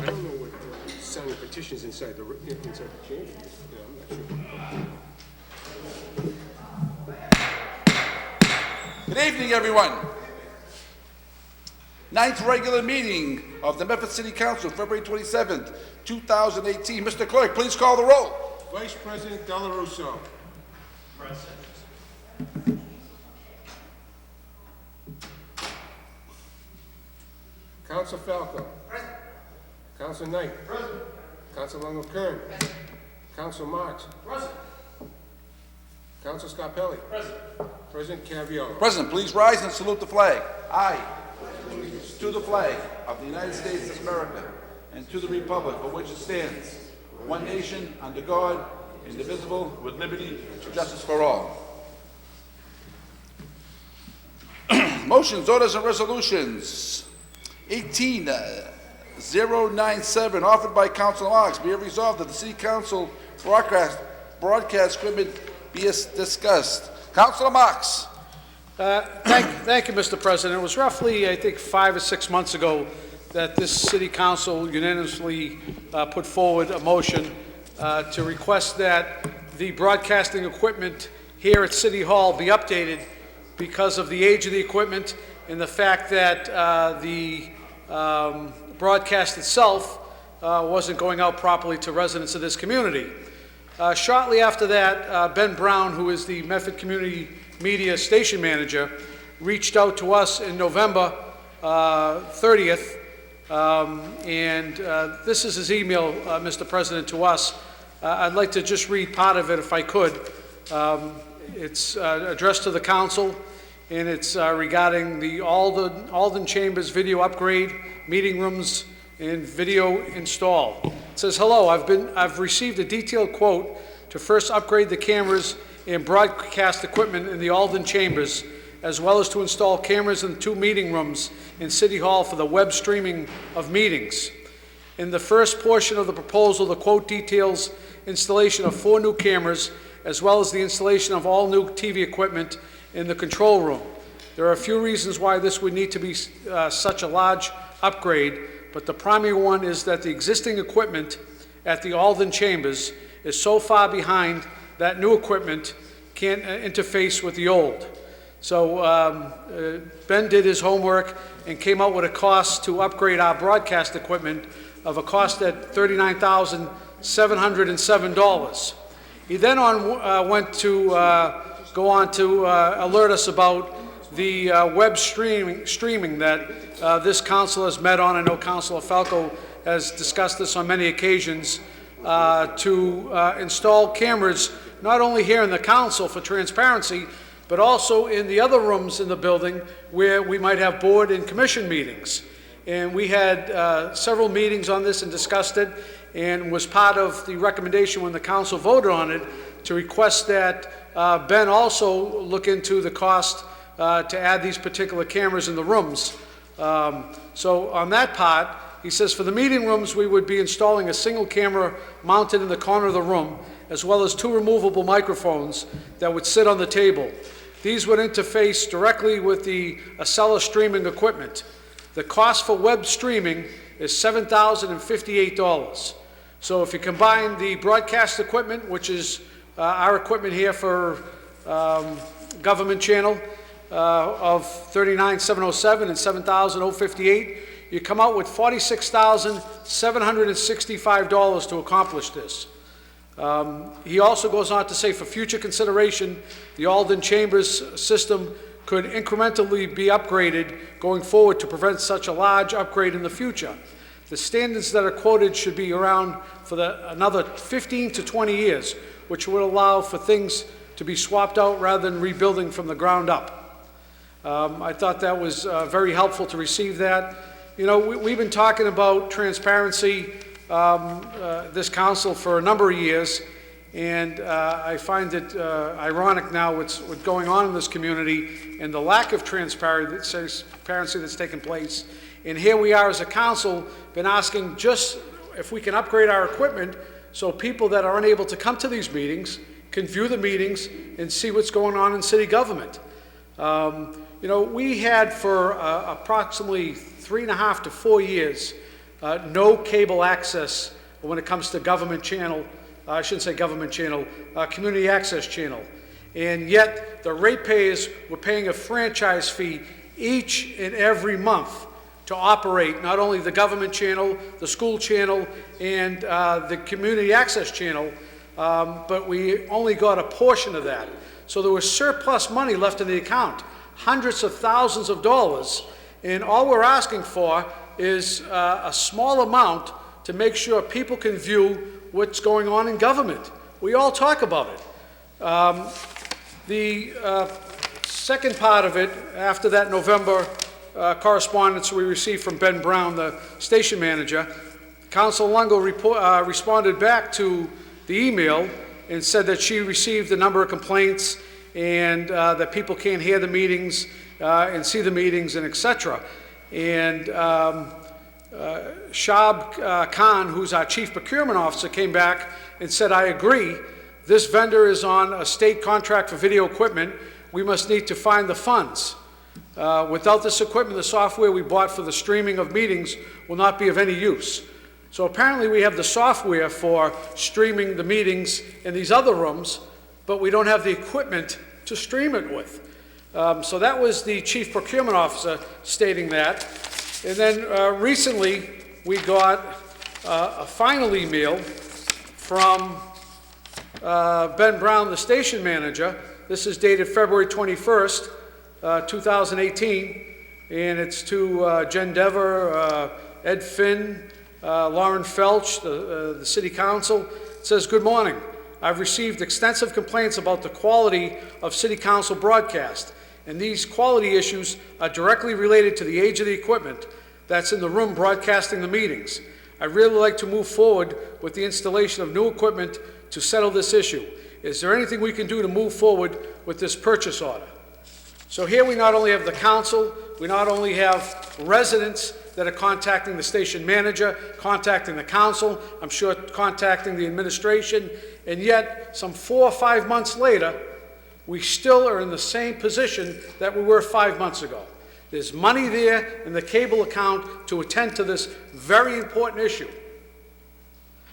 I don't know what signing petitions inside the chamber. I'm not sure. Good evening, everyone. Ninth regular meeting of the Medford City Council, February 27th, 2018. Mr. Clerk, please call the roll. Vice President Della Russo. Present. Council Falco. Present. Council Knight. Present. Council Longo Kern. Present. Council Marks. Present. Council Scarpelli. Present. President Caviola. President, please rise and salute the flag. I, to the flag of the United States of America, and to the republic for which it stands, one nation, under God, indivisible, with liberty and justice for all. Motions, orders, and resolutions. 18097, offered by Councilor Marks. Be it resolved that the City Council broadcast equipment be discussed. Councilor Marks. Thank you, Mr. President. It was roughly, I think, 5 or 6 months ago that this City Council unanimously put forward a motion to request that the broadcasting equipment here at City Hall be updated because of the age of the equipment and the fact that the broadcast itself wasn't going out properly to residents of this community. Shortly after that, Ben Brown, who is the Medford Community Media Station Manager, reached out to us in November 30th, and this is his email, Mr. President, to us. I'd like to just read part of it if I could. It's addressed to the council, and it's regarding the Alden Chambers video upgrade, meeting rooms, and video install. It says, hello, I've received a detailed quote to first upgrade the cameras and broadcast equipment in the Alden Chambers, as well as to install cameras in 2 meeting rooms in City Hall for the web streaming of meetings. In the first portion of the proposal, the quote details installation of 4 new cameras, as well as the installation of all new TV equipment in the control room. There are a few reasons why this would need to be such a large upgrade, but the primary one is that the existing equipment at the Alden Chambers is so far behind that new equipment can't interface with the old. So Ben did his homework and came out with a cost to upgrade our broadcast equipment of a cost at $39,707. He then went to go on to alert us about the web streaming that this council has met on. I know Councilor Falco has discussed this on many occasions, to install cameras not only here in the council for transparency, but also in the other rooms in the building where we might have board and commission meetings. And we had several meetings on this and discussed it, and was part of the recommendation when the council voted on it to request that Ben also look into the cost to add these particular cameras in the rooms. So on that part, he says for the meeting rooms, we would be installing a single camera mounted in the corner of the room, as well as 2 removable microphones that would sit on the table. These would interface directly with the Acela streaming equipment. The cost for web streaming is $7,058. So if you combine the broadcast equipment, which is our equipment here for government channel of $39,707 and $7,058, you come out with $46,765 to accomplish this. He also goes on to say, for future consideration, the Alden Chambers system could incrementally be upgraded going forward to prevent such a large upgrade in the future. The standards that are quoted should be around for another 15 to 20 years, which would allow for things to be swapped out rather than rebuilding from the ground up. I thought that was very helpful to receive that. You know, we've been talking about transparency, this council, for a number of years, and I find it ironic now what's going on in this community and the lack of transparency that's taken place. And here we are as a council, been asking just if we can upgrade our equipment so people that are unable to come to these meetings can view the meetings and see what's going on in city government. You know, we had for approximately 3.5 to 4 years no cable access when it comes to government channel, I shouldn't say government channel, community access channel. And yet, the ratepayers were paying a franchise fee each and every month to operate not only the government channel, the school channel, and the community access channel, but we only got a portion of that. So there was surplus money left in the account, hundreds of thousands of dollars, and all we're asking for is a small amount to make sure people can view what's going on in government. We all talk about it. The second part of it, after that November correspondence we received from Ben Brown, the station manager, Council Lungo responded back to the email and said that she received a number of complaints and that people can't hear the meetings and see the meetings and etc. And Shab Khan, who's our chief procurement officer, came back and said, I agree, this vendor is on a state contract for video equipment. We must need to find the funds. Without this equipment, the software we bought for the streaming of meetings will not be of any use. So apparently we have the software for streaming the meetings in these other rooms, but we don't have the equipment to stream it with. So that was the chief procurement officer stating that. And then recently we got a final email from Ben Brown, the station manager. This is dated February 21st, 2018, and it's to Jen Dever, Ed Finn, Lauren Felch, the City Council. It says, good morning. I've received extensive complaints about the quality of City Council broadcast, and these quality issues are directly related to the age of the equipment that's in the room broadcasting the meetings. I'd really like to move forward with the installation of new equipment to settle this issue. Is there anything we can do to move forward with this purchase order? So here we not only have the council, we not only have residents that are contacting the station manager, contacting the council, I'm sure contacting the administration, and yet some 4 or 5 months later, we still are in the same position that we were 5 months ago. There's money there in the cable account to attend to this very important issue.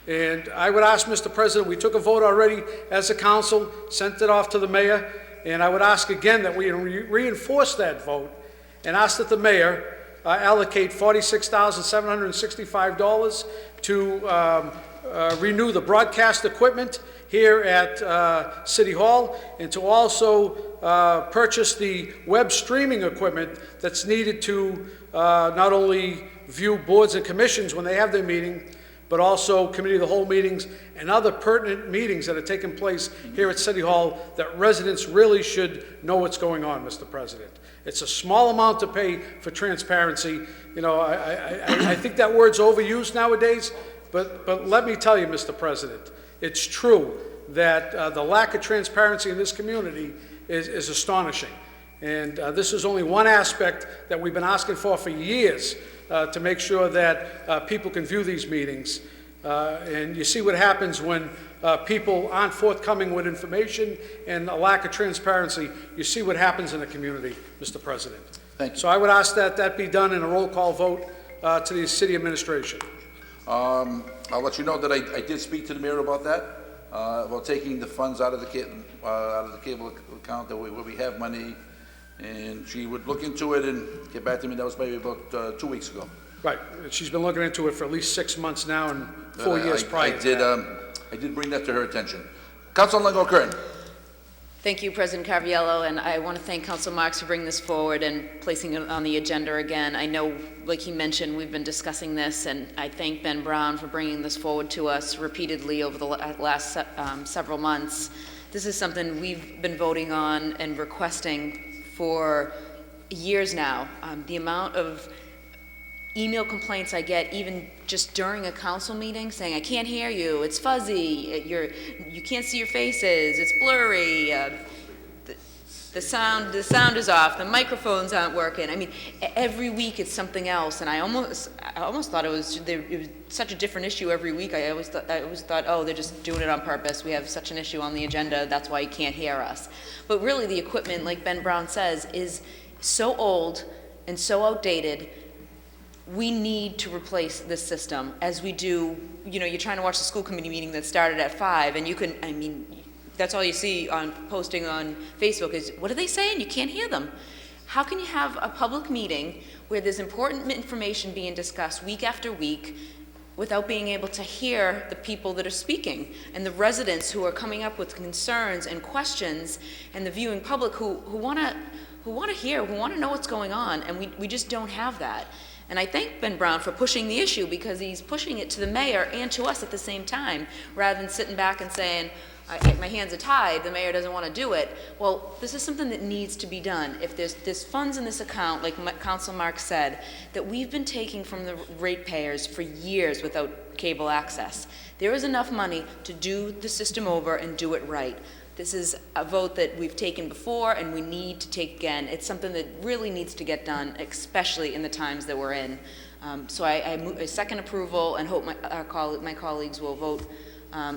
And I would ask, Mr. President, we took a vote already as a council, sent it off to the mayor, and I would ask again that we reinforce that vote and ask that the mayor allocate $46,765 to renew the broadcast equipment here at City Hall, and to also purchase the web streaming equipment that's needed to not only view boards and commissions when they have their meeting, but also committee of the whole meetings and other pertinent meetings that are taking place here at City Hall that residents really should know what's going on, Mr. President. It's a small amount to pay for transparency. You know, I think that word's overused nowadays, but let me tell you, Mr. President, it's true that the lack of transparency in this community is astonishing. And this is only one aspect that we've been asking for years, to make sure that people can view these meetings. And you see what happens when people aren't forthcoming with information and a lack of transparency. You see what happens in the community, Mr. President. Thank you. So I would ask that that be done in a roll call vote to the city administration. I'll let you know that I did speak to the mayor about that, about taking the funds out of the cable account that where we have money, and she would look into it and get back to me. That was maybe about 2 weeks ago. Right. She's been looking into it for at least 6 months now and 4 years prior to that. I did bring that to her attention. Councilor Longo Curtin. Thank you, President Caraviello, and I want to thank Council Marks for bringing this forward and placing it on the agenda again. I know, like he mentioned, we've been discussing this, and I thank Ben Brown for bringing this forward to us repeatedly over the last several months. This is something we've been voting on and requesting for years now. The amount of email complaints I get, even just during a council meeting, saying, I can't hear you, it's fuzzy, you can't see your faces, it's blurry, the sound is off, the microphones aren't working. I mean, every week it's something else, and I almost thought it was such a different issue every week. I always thought, oh, they're just doing it on purpose. We have such an issue on the agenda, that's why you can't hear us. But really, the equipment, like Ben Brown says, is so old and so outdated. we need to replace this system as we do. You know, you're trying to watch the school committee meeting that started at 5, and you can, I mean, that's all you see on posting on Facebook is, what are they saying? You can't hear them. How can you have a public meeting where there's important information being discussed week after week without being able to hear the people that are speaking and the residents who are coming up with concerns and questions, and the viewing public who want to hear, who want to know what's going on, and we just don't have that. And I thank Ben Brown for pushing the issue, because he's pushing it to the mayor and to us at the same time, rather than sitting back and saying, my hands are tied, the mayor doesn't want to do it. Well, this is something that needs to be done. If there's funds in this account, like Council Mark said, that we've been taking from the ratepayers for years without cable access, there is enough money to do the system over and do it right. This is a vote that we've taken before and we need to take again. It's something that really needs to get done, especially in the times that we're in. So I second approval and hope my colleagues will vote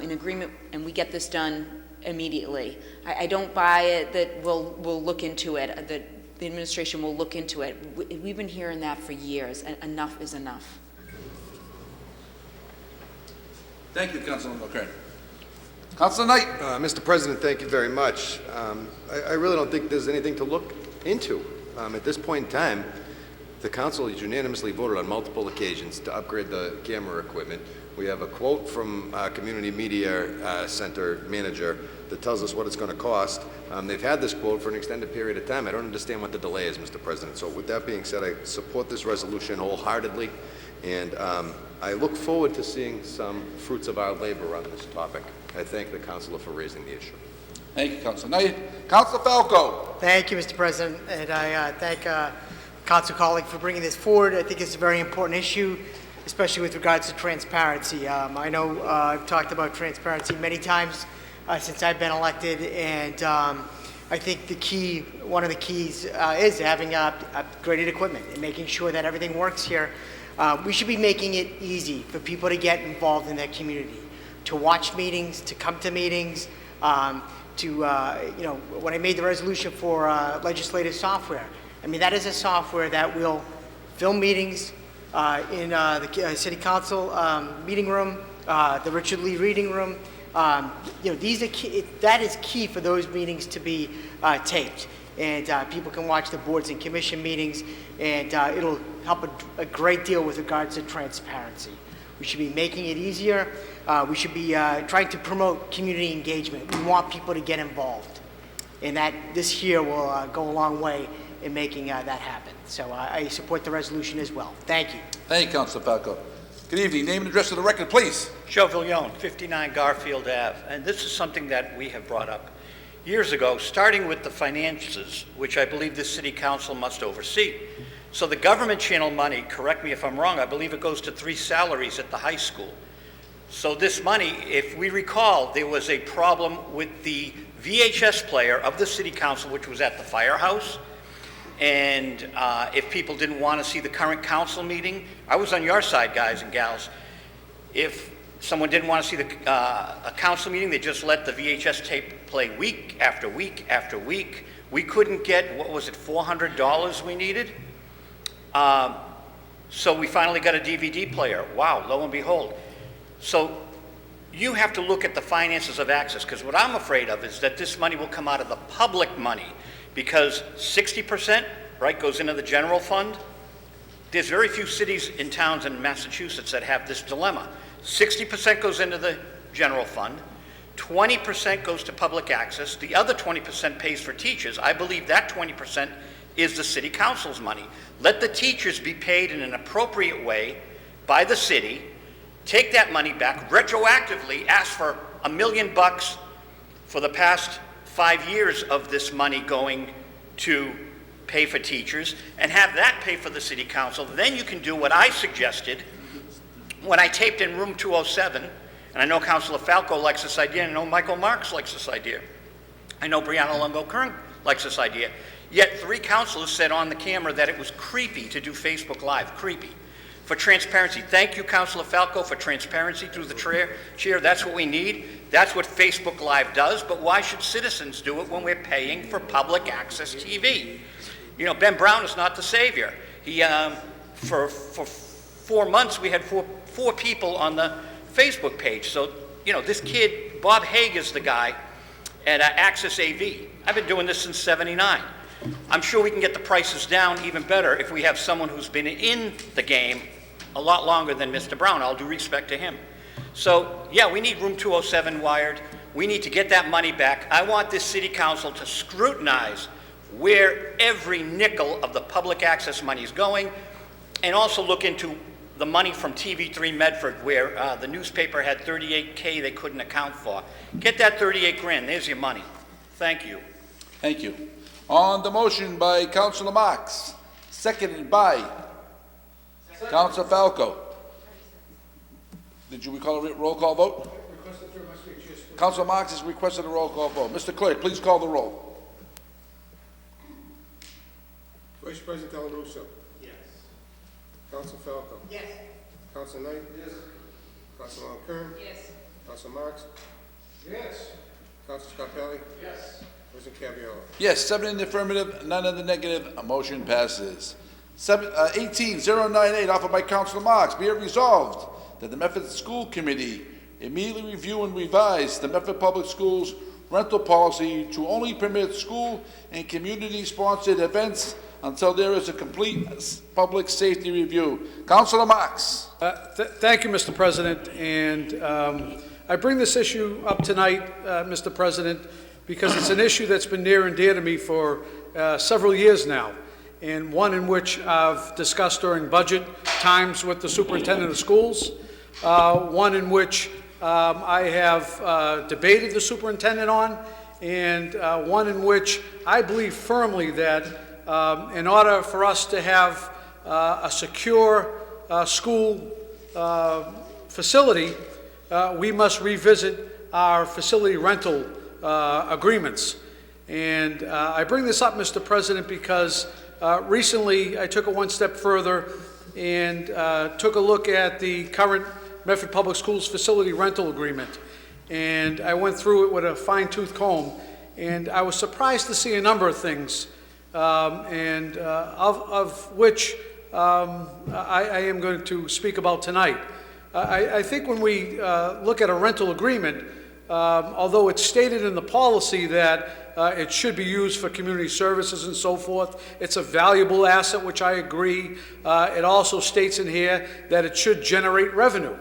in agreement and we get this done immediately. I don't buy it that we'll look into it, that the administration will look into it. We've been hearing that for years, and enough is enough. Thank you, Councilman Kern. Councilor Knight. Mr. President, thank you very much. I really don't think there's anything to look into. At this point in time, the council has unanimously voted on multiple occasions to upgrade the camera equipment. We have a quote from our Community Media Center manager that tells us what it's going to cost. They've had this quote for an extended period of time. I don't understand what the delay is, Mr. President. So with that being said, I support this resolution wholeheartedly, and I look forward to seeing some fruits of our labor on this topic. I thank the councilor for raising the issue. Thank you, Councilor Knight. Councilor Falco. Thank you, Mr. President, and I thank council colleague for bringing this forward. I think it's a very important issue, especially with regards to transparency. I know I've talked about transparency many times since I've been elected, and I think one of the keys is having upgraded equipment and making sure that everything works here. We should be making it easy for people to get involved in their community, to watch meetings, to come to meetings, when I made the resolution for legislative software, I mean, that is a software that will film meetings in the city council meeting room, the Richard Lee reading room. These are key, that is key for those meetings to be taped, and people can watch the boards and commission meetings, and it'll help a great deal with regards to transparency. We should be making it easier. We should be trying to promote community engagement. We want people to get involved, and that this here will go a long way in making that happen. So I support the resolution as well. Thank you. Thank you, Councilor Falco. Good evening. Name and address of the record, please. Joe Villone, 59 Garfield Ave. And this is something that we have brought up years ago, starting with the finances, which I believe this city council must oversee. So the government channel money, correct me if I'm wrong, I believe it goes to 3 salaries at the high school. So this money, if we recall, there was a problem with the VHS player of the city council, which was at the firehouse. And if people didn't want to see the current council meeting, I was on your side, guys and gals. If someone didn't want to see a council meeting, they just let the VHS tape play week after week after week. We couldn't get, what was it, $400 we needed? So we finally got a DVD player. Wow, lo and behold. So you have to look at the finances of access, because what I'm afraid of is that this money will come out of the public money, because 60%, right, goes into the general fund. There's very few cities and towns in Massachusetts that have this dilemma. 60% goes into the general fund, 20% goes to public access, the other 20% pays for teachers. I believe that 20% is the city council's money. Let the teachers be paid in an appropriate way by the city, take that money back, retroactively ask for $1 million for the past 5 years of this money going to pay for teachers, and have that pay for the city council. Then you can do what I suggested when I taped in room 207, and I know Councilor Falco likes this idea, and I know Michael Marks likes this idea. I know Brianna Longo-Kern likes this idea. Yet 3 councilors said on the camera that it was creepy to do Facebook Live, creepy. For transparency, thank you, Councilor Falco, for transparency through the chair. That's what we need. That's what Facebook Live does, but why should citizens do it when we're paying for public access TV? You know, Ben Brown is not the savior. He, for 4 months, we had four people on the Facebook page. So, this kid, Bob Haig is the guy at Access AV. I've been doing this since '79. I'm sure we can get the prices down even better if we have someone who's been in the game a lot longer than Mr. Brown. All due respect to him. So, yeah, we need room 207 wired. We need to get that money back. I want this city council to scrutinize where every nickel of the public access money is going, and also look into the money from TV3 Medford, where the newspaper had $38K they couldn't account for. Get that 38 grand, there's your money. Thank you. Thank you. On the motion by Councilor Marks, seconded by Councilor Falco. Did you recall a roll call vote? Councilor Marks has requested a roll call vote. Mr. Clerk, please call the roll. Vice President Del Russo. Yes. Council Falco. Yes. Council Knight. Yes. Council Kern. Yes. Council Marks. Yes. Council Scarpelli. Yes. President Cavallaro. Yes, 7 in the affirmative, none in the negative. A motion passes. 18098, offered by Councilor Marks. Be it resolved that the Medford School Committee immediately review and revise the Medford Public Schools rental policy to only permit school and community-sponsored events until there is a complete public safety review. Councilor Marks. Thank you, Mr. President, and I bring this issue up tonight, Mr. President, because it's an issue that's been near and dear to me for several years now, and one in which I've discussed during budget times with the superintendent of schools, one in which I have debated the superintendent on, and one in which I believe firmly that in order for us to have a secure school facility, we must revisit our facility rental agreements. And I bring this up, Mr. President, because recently I took it one step further and took a look at the current Medford Public Schools facility rental agreement. And I went through it with a fine-tooth comb, and I was surprised to see a number of things, of which I am going to speak about tonight. I think when we look at a rental agreement, although it's stated in the policy that it should be used for community services and so forth, it's a valuable asset, which I agree. It also states in here that it should generate revenue.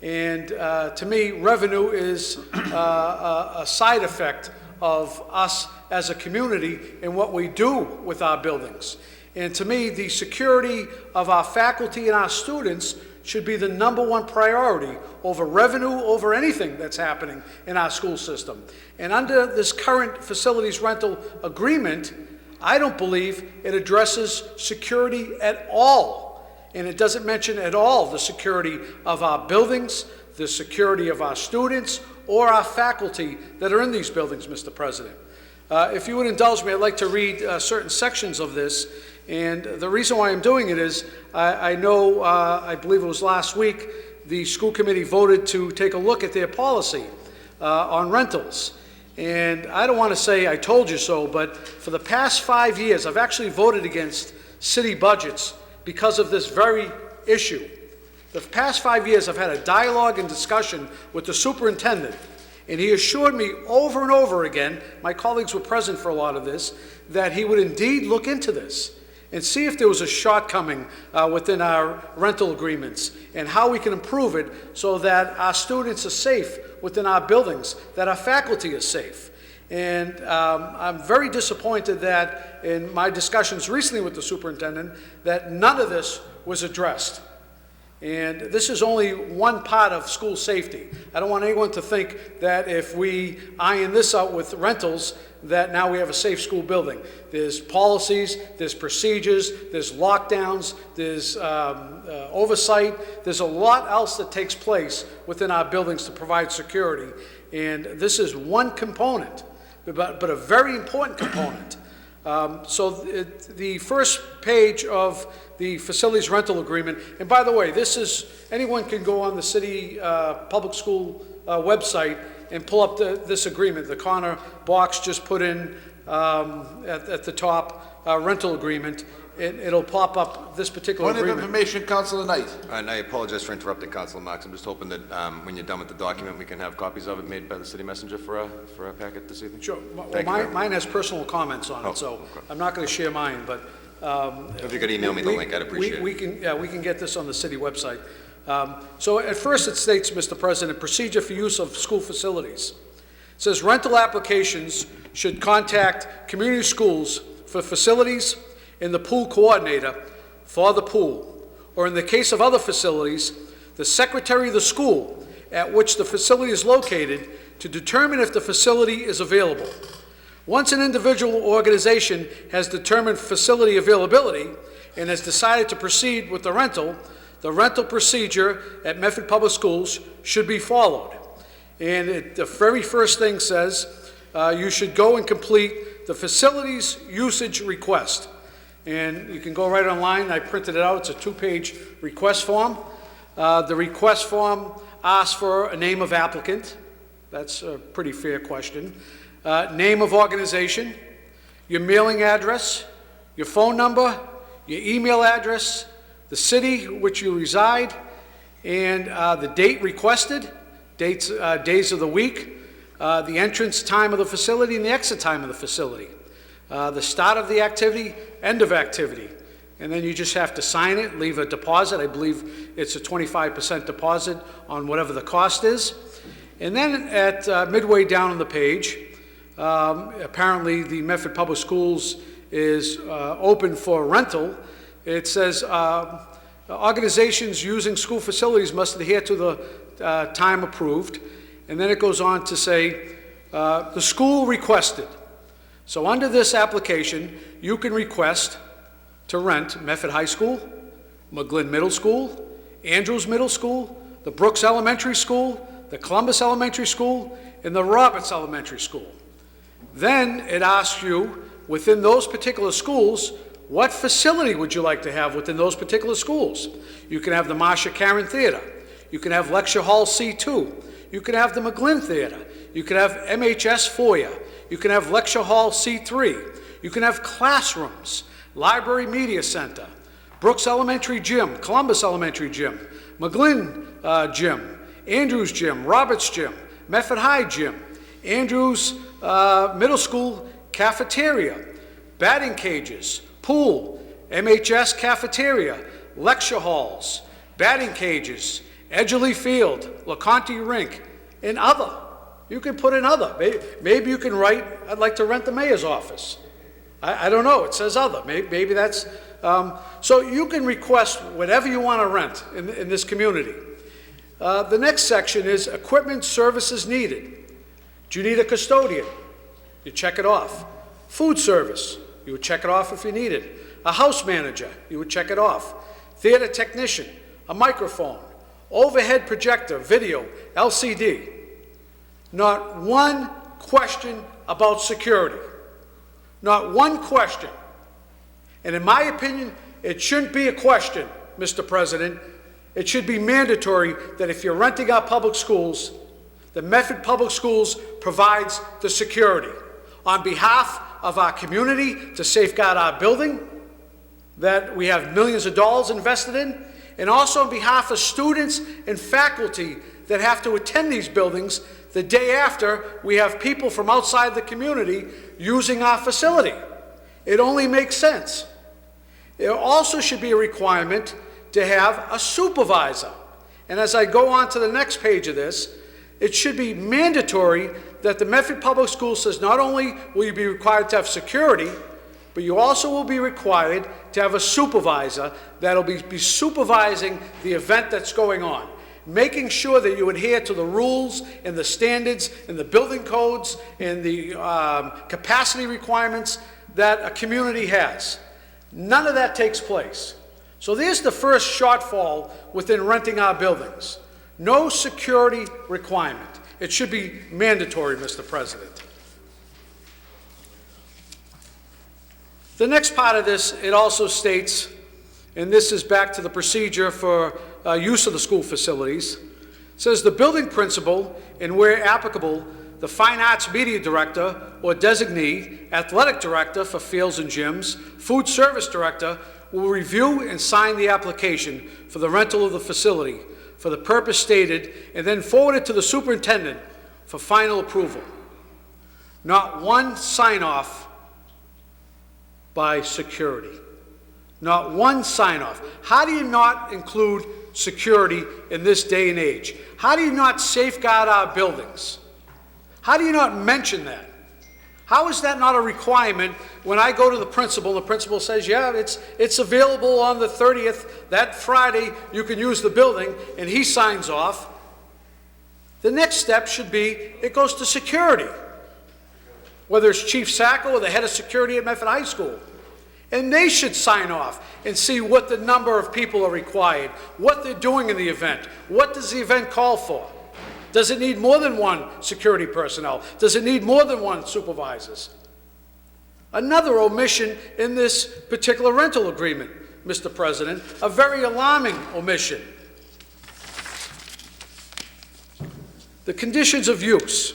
And to me, revenue is a side effect of us as a community and what we do with our buildings. And to me, the security of our faculty and our students should be the #1 priority over revenue, over anything that's happening in our school system. And under this current facilities rental agreement, I don't believe it addresses security at all. And it doesn't mention at all the security of our buildings, the security of our students, or our faculty that are in these buildings, Mr. President. If you would indulge me, I'd like to read certain sections of this. And the reason why I'm doing it is I know, I believe it was last week, the school committee voted to take a look at their policy on rentals. And I don't want to say I told you so, but for the past 5 years, I've actually voted against city budgets because of this very issue. The past 5 years, I've had a dialogue and discussion with the superintendent, and he assured me over and over again, my colleagues were present for a lot of this, that he would indeed look into this and see if there was a shortcoming within our rental agreements and how we can improve it so that our students are safe within our buildings, that our faculty is safe. And I'm very disappointed that in my discussions recently with the superintendent that none of this was addressed. And this is only one part of school safety. I don't want anyone to think that if we iron this out with rentals, that now we have a safe school building. There's policies, there's procedures, there's lockdowns, there's oversight. There's a lot else that takes place within our buildings to provide security. And this is one component, but a very important component. The first page of the facilities rental agreement, and by the way, this is, anyone can go on the city public school website and pull up this agreement. The corner box just put in at the top rental agreement, it'll pop up this particular Point of agreement. information, Councilor Knight. And I apologize for interrupting, Councilor Marks. I'm just hoping that when you're done with the document, we can have copies of it made by the city messenger for a packet this evening. Sure. Well, Thank you very much. mine has personal comments on Oh, it, so okay. I'm not going to share mine, but... If you could email me the link, I'd appreciate it. We can get this on the city website. So at first it states, Mr. President, procedure for use of school facilities. It says rental applications should contact community schools for facilities and the pool coordinator for the pool, or in the case of other facilities, the secretary of the school at which the facility is located to determine if the facility is available. Once an individual or organization has determined facility availability and has decided to proceed with the rental procedure at Medford Public Schools should be followed. And the very first thing says you should go and complete the facilities usage request. And you can go right online. I printed it out. It's a 2-page request form. The request form asks for a name of applicant. That's a pretty fair question. Name of organization, your mailing address, your phone number, your email address, the city which you reside, and the date requested, days of the week, the entrance time of the facility and the exit time of the facility, the start of the activity, end of activity. And then you just have to sign it, leave a deposit. I believe it's a 25% deposit on whatever the cost is. And then at midway down on the page, apparently the Medford Public Schools is open for rental. It says organizations using school facilities must adhere to the time approved. And then it goes on to say the school requested. So under this application, you can request to rent Medford High School, McGlynn Middle School, Andrews Middle School, the Brooks Elementary School, the Columbus Elementary School, and the Roberts Elementary School. Then it asks you, within those particular schools, what facility would you like to have within those particular schools? You can have the Marsha Karen Theater. You can have Lecture Hall C2. You can have the McGlynn Theater. You can have MHS Foyer. You can have Lecture Hall C3. You can have classrooms, Library Media Center, Brooks Elementary Gym, Columbus Elementary Gym, McGlynn Gym, Andrews Gym, Roberts Gym, Medford High Gym, Andrews Middle School Cafeteria, batting cages, pool, MHS Cafeteria, lecture halls, batting cages, Edgerly Field, LeConte Rink, and other. You can put in other. Maybe you can write, I'd like to rent the mayor's office. I don't know, it says other. Maybe that's, so you can request whatever you want to rent in this community. The next section is equipment services needed. Do you need a custodian? You check it off. Food service, you would check it off if you need it. A house manager, you would check it off. Theater technician, a microphone, overhead projector, video, LCD. Not one question about security. Not one question. And in my opinion, it shouldn't be a question, Mr. President. It should be mandatory that if you're renting out public schools, the Medford Public Schools provides the security on behalf of our community to safeguard our building that we have millions of dollars invested in, and also on behalf of students and faculty that have to attend these buildings the day after we have people from outside the community using our facility. It only makes sense. There also should be a requirement to have a supervisor. And as I go on to the next page of this, it should be mandatory that the Medford Public Schools says not only will you be required to have security, but you also will be required to have a supervisor that'll be supervising the event that's going on, making sure that you adhere to the rules and the standards and the building codes and the capacity requirements that a community has. None of that takes place. So there's the first shortfall within renting our buildings. No security requirement. It should be mandatory, Mr. President. The next part of this, it also states, and this is back to the procedure for use of the school facilities, it says the building principal, and where applicable, the Fine Arts Media Director or designee, Athletic Director for Fields and Gyms, Food Service Director will review and sign the application for the rental of the facility for the purpose stated and then forward it to the superintendent for final approval. Not one sign-off by security. Not one sign-off. How do you not include security in this day and age? How do you not safeguard our buildings? How do you not mention that? How is that not a requirement when I go to the principal says, yeah, it's available on the 30th, that Friday, you can use the building, and he signs off. The next step should be, it goes to security. Whether it's Chief Sacco or the head of security at Medford High School. And they should sign off and see what the number of people are required, what they're doing in the event, what does the event call for? Does it need more than one security personnel? Does it need more than one supervisors? Another omission in this particular rental agreement, Mr. President, a very alarming omission. The conditions of use.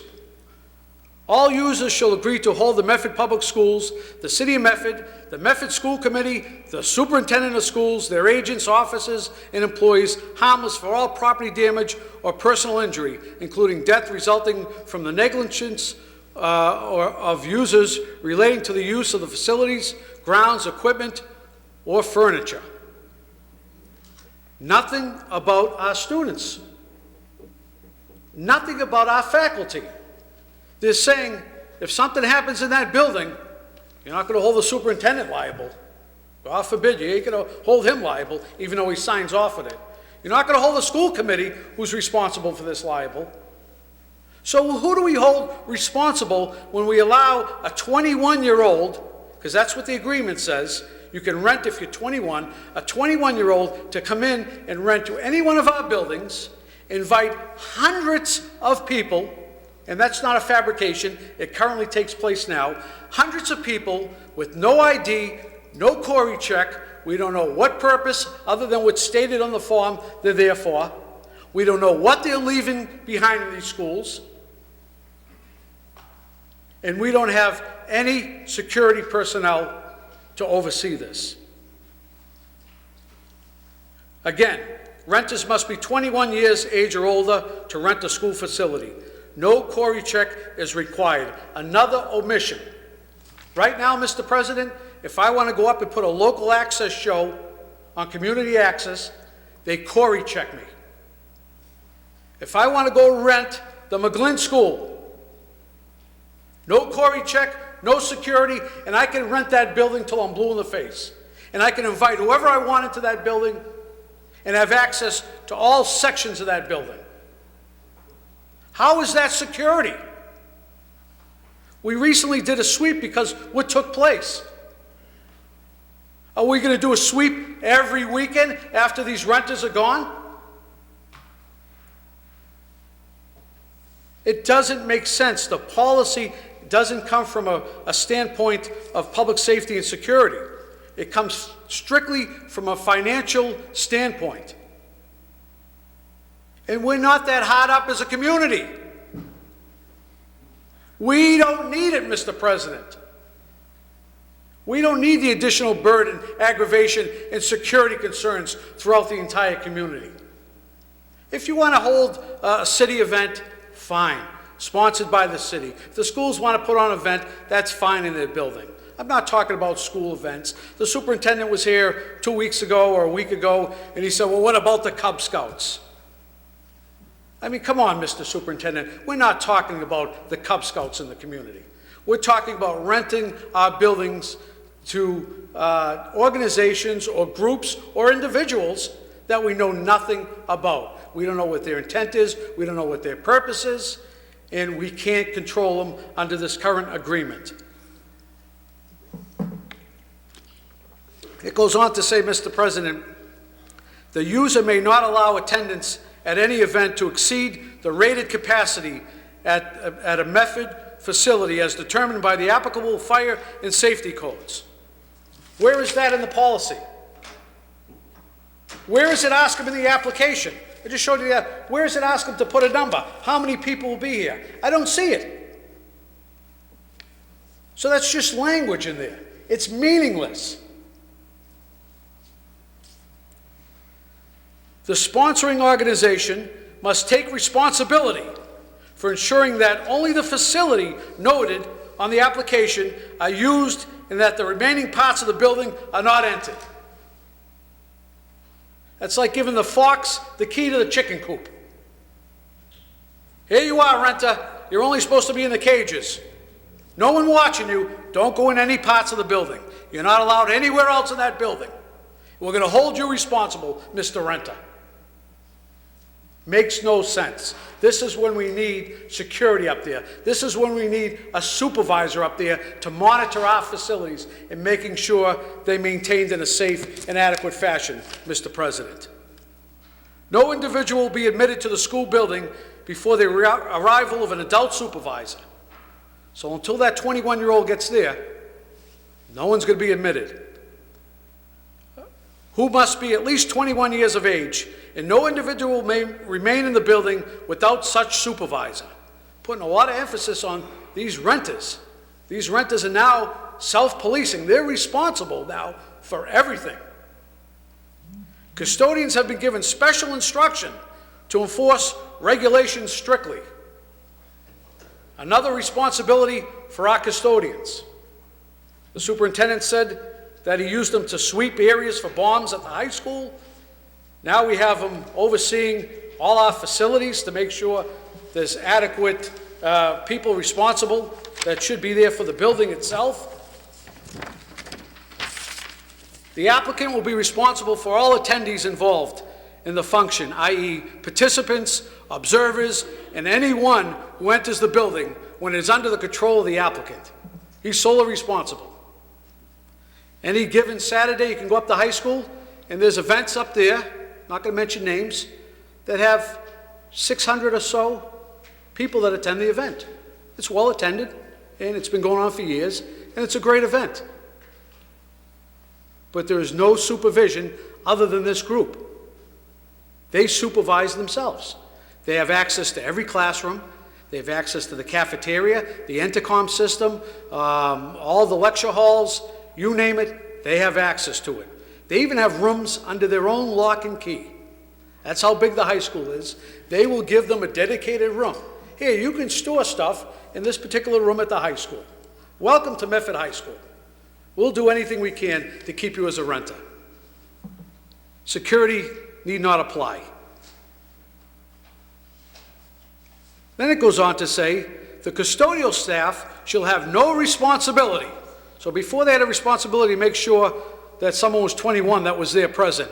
All users shall agree to hold the Medford Public Schools, the City of Medford, the Medford School Committee, the Superintendent of Schools, their agents, officers, and employees harmless for all property damage or personal injury, including death resulting from the negligence of users relating to the use of the facilities, grounds, equipment, or furniture. Nothing about our students. Nothing about our faculty. They're saying, if something happens in that building, you're not going to hold the superintendent liable. God forbid, you ain't going to hold him liable, even though he signs off on it. You're not going to hold the school committee, who's responsible for this, liable. So who do we hold responsible when we allow a 21-year-old, because that's what the agreement says, you can rent if you're 21, a 21-year-old to come in and rent to any one of our buildings, invite hundreds of people, and that's not a fabrication, it currently takes place now, hundreds of people with no ID, no query check, we don't know what purpose, other than what's stated on the form they're there for. We don't know what they're leaving behind in these schools. And we don't have any security personnel to oversee this. Again, renters must be 21 years age or older to rent a school facility. No query check is required. Another omission. Right now, Mr. President, if I want to go up and put a local access show on community access, they query check me. If I want to go rent the McGlynn School, no query check, no security, and I can rent that building till I'm blue in the face. And I can invite whoever I want into that building and have access to all sections of that building. How is that security? We recently did a sweep because what took place? Are we going to do a sweep every weekend after these renters are gone? It doesn't make sense. The policy doesn't come from a standpoint of public safety and security. It comes strictly from a financial standpoint. And we're not that hard up as a community. We don't need it, Mr. President. We don't need the additional burden, aggravation, and security concerns throughout the entire community. If you want to hold a city event, fine, sponsored by the city. If the schools want to put on an event, that's fine in their building. I'm not talking about school events. The superintendent was here 2 weeks ago or a week ago, and he said, well, what about the Cub Scouts? I mean, come on, Mr. Superintendent. We're not talking about the Cub Scouts in the community. We're talking about renting our buildings to organizations or groups or individuals that we know nothing about. We don't know what their intent is, we don't know what their purpose is, and we can't control them under this current agreement. It goes on to say, Mr. President, the user may not allow attendance at any event to exceed the rated capacity at a Medford facility as determined by the applicable fire and safety codes. Where is that in the policy? Where is it asked in the application? I just showed you that. Where does it ask them to put a number? How many people will be here? I don't see it. So that's just language in there. It's meaningless. The sponsoring organization must take responsibility for ensuring that only the facility noted on the application are used and that the remaining parts of the building are not entered. That's like giving the fox the key to the chicken coop. Here you are, renter. You're only supposed to be in the cages. No one watching you. Don't go in any parts of the building. You're not allowed anywhere else in that building. We're going to hold you responsible, Mr. Renter. Makes no sense. This is when we need security up there. This is when we need a supervisor up there to monitor our facilities and making sure they're maintained in a safe and adequate fashion, Mr. President. No individual will be admitted to the school building before the arrival of an adult supervisor. So until that 21-year-old gets there, no one's going to be admitted. Who must be at least 21 years of age, and no individual may remain in the building without such supervisor. Putting a lot of emphasis on these renters. These renters are now self-policing. They're responsible now for everything. Custodians have been given special instruction to enforce regulations strictly. Another responsibility for our custodians. The superintendent said that he used them to sweep areas for bombs at the high school. Now we have them overseeing all our facilities to make sure there's adequate people responsible that should be there for the building itself. The applicant will be responsible for all attendees involved in the function, i.e. participants, observers, and anyone who enters the building when it is under the control of the applicant. He's solely responsible. Any given Saturday, you can go up to high school, and there's events up there, not going to mention names, that have 600 or so people that attend the event. It's well attended, and it's been going on for years, and it's a great event. But there is no supervision other than this group. They supervise themselves. They have access to every classroom. They have access to the cafeteria, the intercom system, all the lecture halls, you name it, they have access to it. They even have rooms under their own lock and key. That's how big the high school is. They will give them a dedicated room. Here, you can store stuff in this particular room at the high school. Welcome to Medford High School. We'll do anything we can to keep you as a renter. Security need not apply. Then it goes on to say, the custodial staff shall have no responsibility. So before they had a responsibility to make sure that someone was 21 that was there present,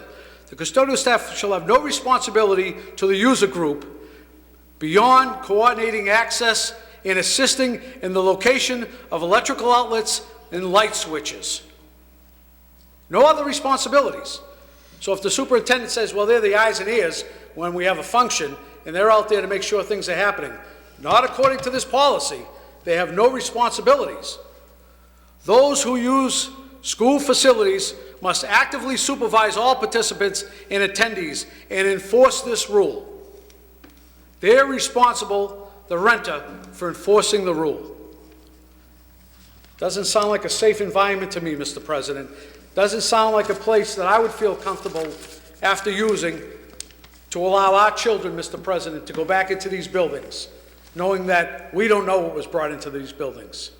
the custodial staff shall have no responsibility to the user group beyond coordinating access and assisting in the location of electrical outlets and light switches. No other responsibilities. So if the superintendent says, well, they're the eyes and ears when we have a function, and they're out there to make sure things are happening, not according to this policy, they have no responsibilities. Those who use school facilities must actively supervise all participants and attendees and enforce this rule. They're responsible, the renter, for enforcing the rule. Doesn't sound like a safe environment to me, Mr. President. Doesn't sound like a place that I would feel comfortable after using to allow our children, Mr. President, to go back into these buildings, knowing that we don't know what was brought into these buildings.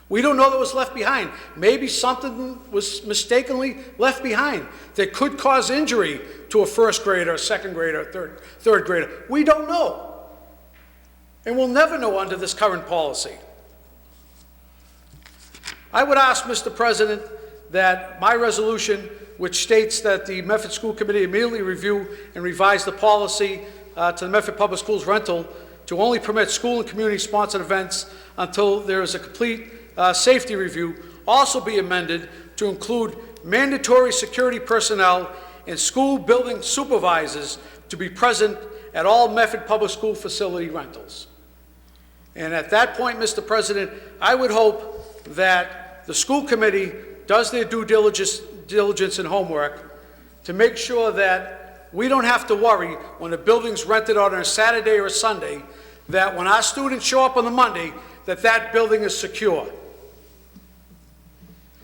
We don't know that was left behind. Maybe something was mistakenly left behind that could cause injury to a first grader, a second grader, third grader. We don't know. And we'll never know under this current policy. I would ask, Mr. President, that my resolution, which states that the Medford School Committee immediately review and revise the policy to the Medford Public Schools rental to only permit school and community-sponsored events until there is a complete safety review, also be amended to include mandatory security personnel and school building supervisors to be present at all Medford Public School facility rentals. And at that point, Mr. President, I would hope that the school committee does their due diligence and homework to make sure that we don't have to worry when the building's rented out on a Saturday or a Sunday, that when our students show up on the Monday, that building is secure.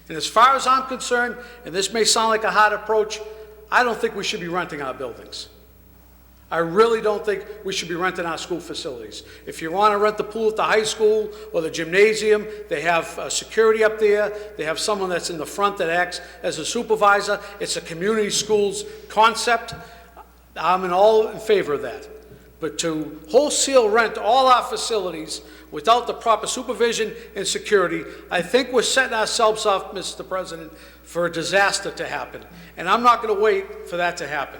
And as far as I'm concerned, and this may sound like a hard approach, I don't think we should be renting our buildings. I really don't think we should be renting our school facilities. If you want to rent the pool at the high school or the gymnasium, they have security up there. They have someone that's in the front that acts as a supervisor. It's a community schools concept. I'm all in favor of that. But to wholesale rent all our facilities without the proper supervision and security, I think we're setting ourselves up, Mr. President, for a disaster to happen. And I'm not going to wait for that to happen.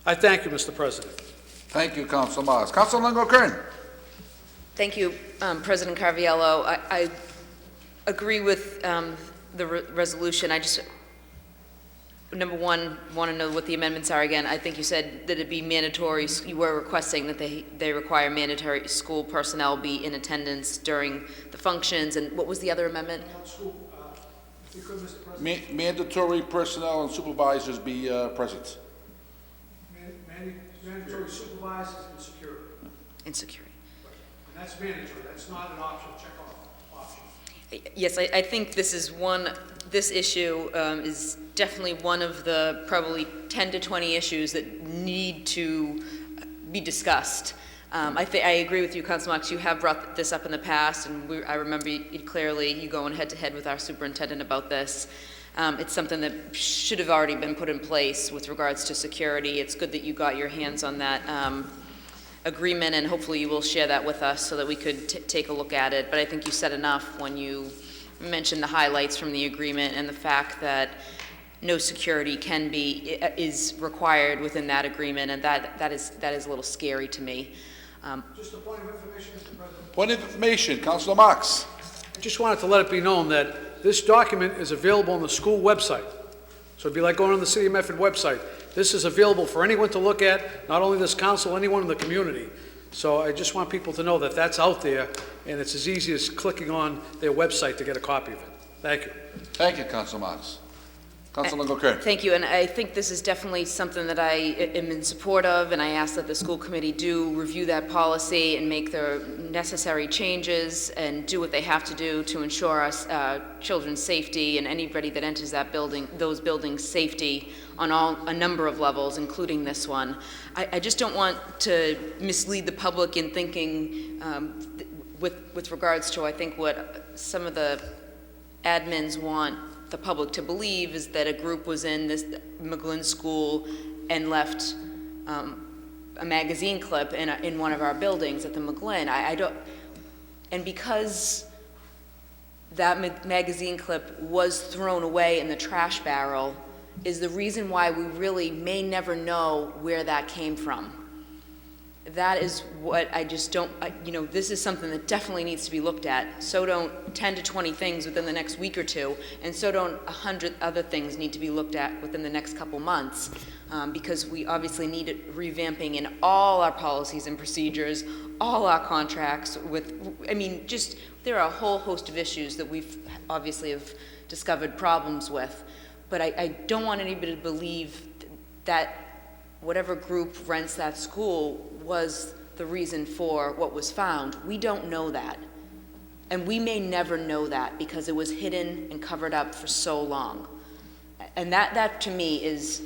I thank you, Mr. President. Thank you, Councilor Marks. Councilor Longo Kern. Thank you, President Carviallo. I agree with the resolution. I just, number one, want to know what the amendments are again. I think you said that it be mandatory. You were requesting that they require mandatory school personnel be in attendance during the functions. And what was the other amendment? If you could, Mr. President. Mandatory personnel and supervisors be present. Mandatory supervisors and security. And security. And that's mandatory. That's not an option, check-off option. Yes, I think this issue is definitely one of the probably 10 to 20 issues that need to be discussed. I agree with you, Councilor Marks. You have brought this up in the past, and I remember it clearly, you going head-to-head with our superintendent about this. It's something that should have already been put in place with regards to security. It's good that you got your hands on that agreement, and hopefully you will share that with us so that we could take a look at it. But I think you said enough when you mentioned the highlights from the agreement and the fact that no security is required within that agreement, and that is a little scary to me. Just a point of information, Mr. President. Point of information, Councilor Marks. I just wanted to let it be known that this document is available on the school website. So it'd be like going on the City of Medford website. This is available for anyone to look at, not only this council, anyone in the community. So I just want people to know that that's out there, and it's as easy as clicking on their website to get a copy of it. Thank you. Thank you, Councilor Marks. Councilor Longo Kern. Thank you, and I think this is definitely something that I am in support of, and I ask that the school committee do review that policy and make the necessary changes and do what they have to do to ensure our children's safety and anybody that enters that building, those buildings' safety on a number of levels, including this one. I just don't want to mislead the public in thinking with regards to, I think, what some of the admins want the public to believe is that a group was in this McGlynn school and left a magazine clip in one of our buildings at the McGlynn. I don't, and because that magazine clip was thrown away in the trash barrel is the reason why we really may never know where that came from. That is what I just don't, this is something that definitely needs to be looked at. So don't 10 to 20 things within the next week or two, and so don't 100 other things need to be looked at within the next couple months, because we obviously need it revamping in all our policies and procedures, all our contracts there are a whole host of issues that we've obviously have discovered problems with, but I don't want anybody to believe that whatever group rents that school was the reason for what was found. We don't know that. And we may never know that because it was hidden and covered up for so long. And that to me is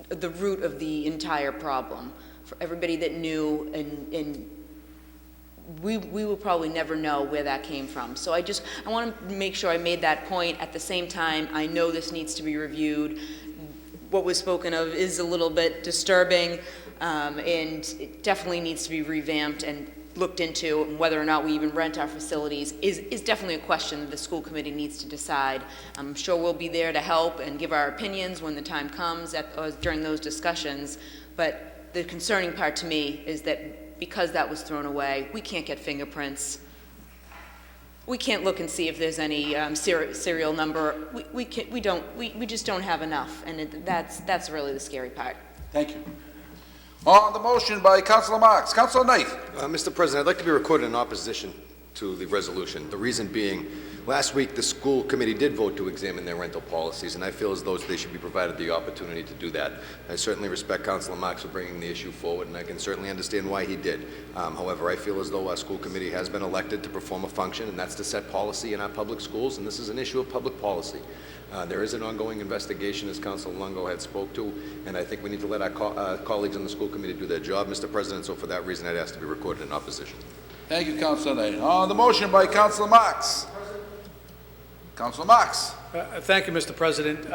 the root of the entire problem. For everybody that knew, and we will probably never know where that came from. So I want to make sure I made that point. At the same time, I know this needs to be reviewed. What was spoken of is a little bit disturbing, and it definitely needs to be revamped and looked into. And whether or not we even rent our facilities is definitely a question that the school committee needs to decide. I'm sure we'll be there to help and give our opinions when the time comes during those discussions. But the concerning part to me is that because that was thrown away, we can't get fingerprints. We can't look and see if there's any serial number. We just don't have enough, and that's really the scary part. Thank you. On the motion by Councilor Marks. Councilor Knight. Mr. President, I'd like to be recorded in opposition to the resolution. The reason being, Last week, the school committee did vote to examine their rental policies, and I feel as though they should be provided the opportunity to do that. I certainly respect Councilor Marks for bringing the issue forward, and I can certainly understand why he did. However, I feel as though our school committee has been elected to perform a function, and that's to set policy in our public schools, and this is an issue of public policy. There is an ongoing investigation, as Councilor Longo had spoke to, and I think we need to let our colleagues on the school committee do their job, Mr. President, so for that reason, I'd ask to be recorded in opposition. Thank you, Councilor Knight. On the motion by Councilor Marks. Councilor Marks. Thank you, Mr. President.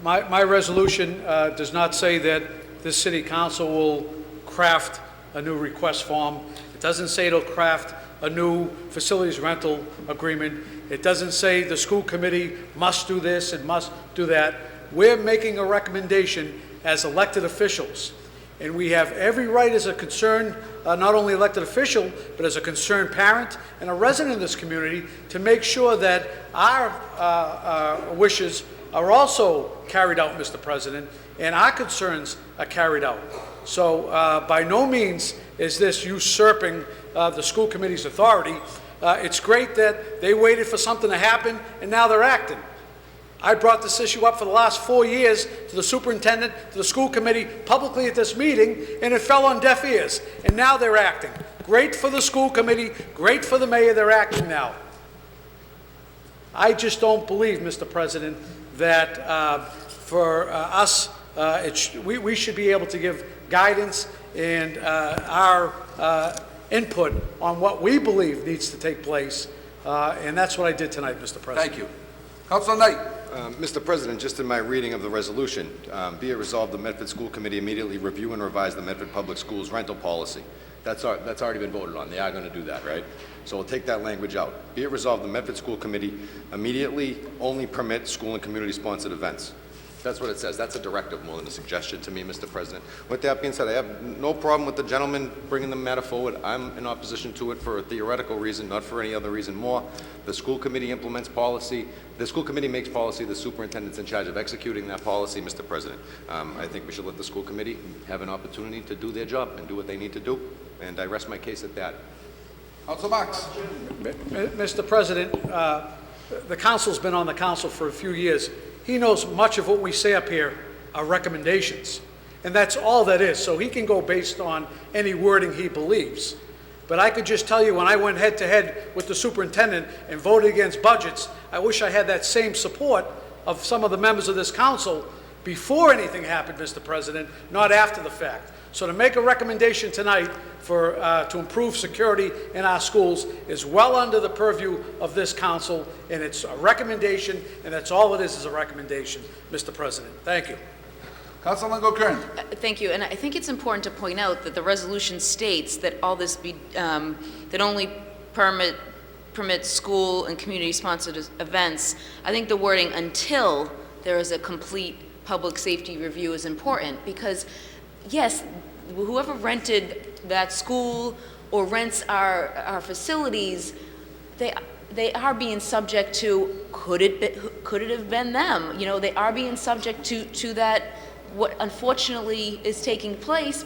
My resolution does not say that this city council will craft a new request form. It doesn't say it'll craft a new facilities rental agreement. It doesn't say the school committee must do this and must do that. We're making a recommendation as elected officials, and we have every right as a concerned, not only elected official, but as a concerned parent and a resident of this community to make sure that our wishes are also carried out, Mr. President, and our concerns are carried out. So by no means is this usurping the school committee's authority. It's great that they waited for something to happen and now they're acting. I brought this issue up for the last 4 years to the superintendent, to the school committee, publicly at this meeting, and it fell on deaf ears. And now they're acting. Great for the school committee, great for the mayor, they're acting now. I just don't believe, Mr. President, that for us, we should be able to give guidance and our input on what we believe needs to take place. And that's what I did tonight, Mr. President. Thank you. Councilor Knight. Mr. President, just in my reading of the resolution, be it resolved the Medford School Committee immediately review and revise the Medford Public Schools rental policy. That's already been voted on. They are going to do that, right? So we'll take that language out. Be it resolved the Medford School Committee immediately only permit school and community-sponsored events. That's what it says. That's a directive more than a suggestion to me, Mr. President. With that being said, I have no problem with the gentleman bringing the matter forward. I'm in opposition to it for a theoretical reason, not for any other reason more. The school committee implements policy. The school committee makes policy. The superintendent's in charge of executing that policy, Mr. President. I think we should let the school committee have an opportunity to do their job and do what they need to do. And I rest my case at that. Councilor Marks. Mr. President, the council's been on the council for a few years. He knows much of what we say up here are recommendations, and that's all that is. So he can go based on any wording he believes. But I could just tell you, when I went head-to-head with the superintendent and voted against budgets, I wish I had that same support of some of the members of this council before anything happened, Mr. President, not after the fact. So to make a recommendation tonight for to improve security in our schools is well under the purview of this council, and it's a recommendation, and that's all it is a recommendation, Mr. President. Thank you. Councilor Longo Kern. Thank you, and I think it's important to point out that the resolution states that all this be, that only permits school and community-sponsored events. I think the wording "until there is a complete public safety review" is important, because yes, whoever rented that school or rents our facilities, they are being subject to, could it have been them? You know, they are being subject to that, what unfortunately is taking place.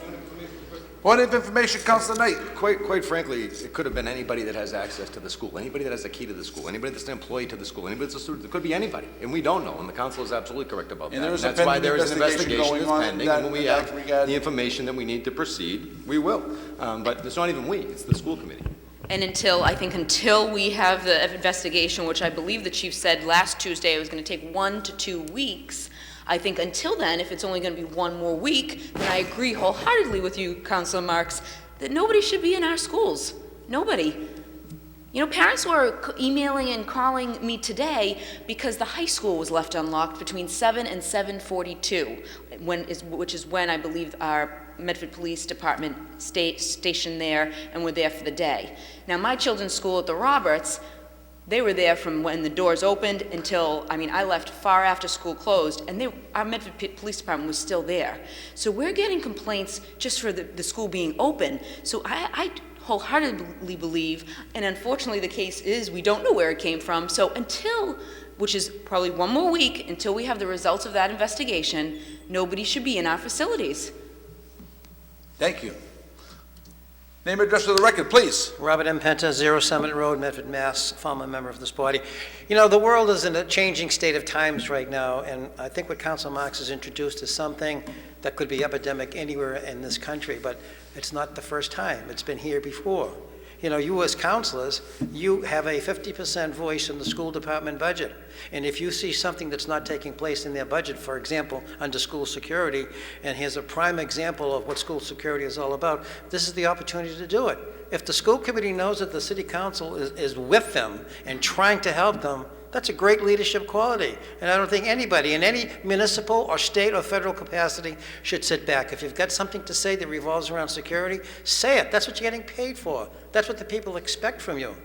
Point of information, Councilor Knight. Quite frankly, it could have been anybody that has access to the school, anybody that has a key to the school, anybody that's an employee to the school, anybody that's a student. It could be anybody, and we don't know, and the council is absolutely correct about that. And there is that's a why pending there is an investigation investigation that's going on pending, in and when we that have regard. the information that we need to proceed, we will. But it's not even we, it's the school committee. And until we have the investigation, which I believe the chief said last Tuesday it was going to take 1 to 2 weeks, I think until then, if it's only going to be 1 more week, then I agree wholeheartedly with you, Councilor Marks, that nobody should be in our schools. Nobody. You know, parents were emailing and calling me today because the high school was left unlocked between 7 and 7:42, which is when I believe our Medford Police Department stationed there and were there for the day. Now, my children's school at the Roberts, they were there from when the doors opened until, I left far after school closed, and our Medford Police Department was still there. So we're getting complaints just for the school being open. So I wholeheartedly believe, and unfortunately the case is we don't know where it came from, so until, which is probably 1 more week, until we have the results of that investigation, nobody should be in our facilities. Thank you. Name and address for the record, please. Robert M. Penta, 0 Summit Road, Medford, Mass., former member of this body. You know, the world is in a changing state of times right now, and I think what Council Marks has introduced is something that could be epidemic anywhere in this country, but it's not the first time. It's been here before. You know, you as counselors, you have a 50% voice in the school department budget. And if you see something that's not taking place in their budget, for example, under school security, and here's a prime example of what school security is all about, this is the opportunity to do it. If the school committee knows that the city council is with them and trying to help them, that's a great leadership quality. And I don't think anybody in any municipal or state or federal capacity should sit back. If you've got something to say that revolves around security, say it. That's what you're getting paid for. That's what the people expect from you.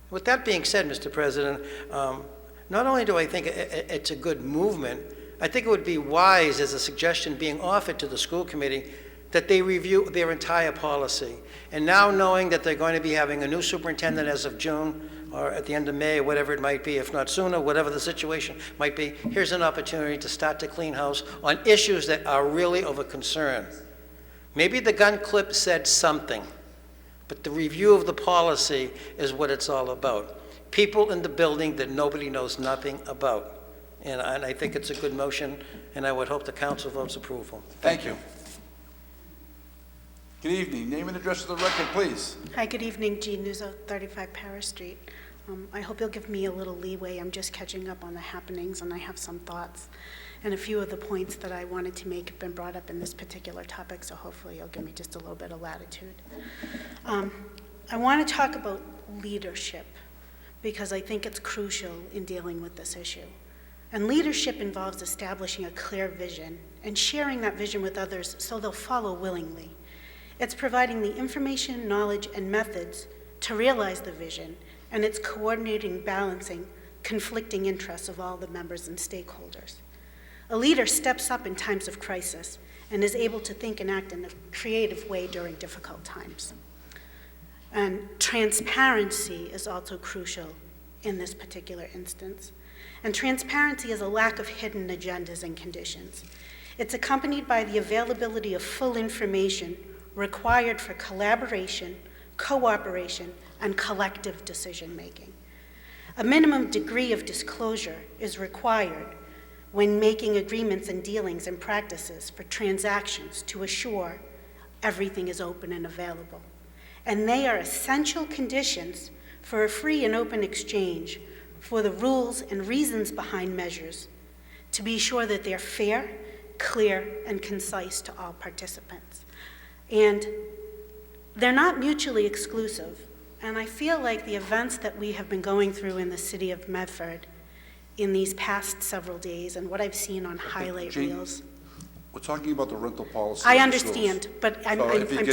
With that being said, Mr. President, not only do I think it's a good movement, I think it would be wise as a suggestion being offered to the school committee that they review their entire policy. And now knowing that they're going to be having a new superintendent as of June, or at the end of May, or whatever it might be, if not sooner, whatever the situation might be, here's an opportunity to start to clean house on issues that are really of a concern. Maybe the gun clip said something, but the review of the policy is what it's all about. People in the building that nobody knows nothing about. And I think it's a good motion, and I would hope the council votes approval. Thank you. Good evening. Name and address for the record, please. Hi, good evening. Jean Nuzzo, 35 Paris Street. I hope you'll give me a little leeway. I'm just catching up on the happenings, and I have some thoughts. And a few of the points that I wanted to make have been brought up in this particular topic, so hopefully you'll give me just a little bit of latitude. I want to talk about leadership, because I think it's crucial in dealing with this issue. And leadership involves establishing a clear vision and sharing that vision with others so they'll follow willingly. It's providing the information, knowledge, and methods to realize the vision, and it's coordinating, balancing conflicting interests of all the members and stakeholders. A leader steps up in times of crisis and is able to think and act in a creative way during difficult times. And transparency is also crucial in this particular instance. And transparency is a lack of hidden agendas and conditions. It's accompanied by the availability of full information required for collaboration, cooperation, and collective decision-making. A minimum degree of disclosure is required when making agreements and dealings and practices for transactions to assure everything is open and available. And they are essential conditions for a free and open exchange for the rules and reasons behind measures to be sure that they're fair, clear, and concise to all participants. And they're not mutually exclusive. And I feel like the events that we have been going through in the city of Medford in these past several days and what I've seen on highlight reels. We're talking about the rental policy. I understand, but I'm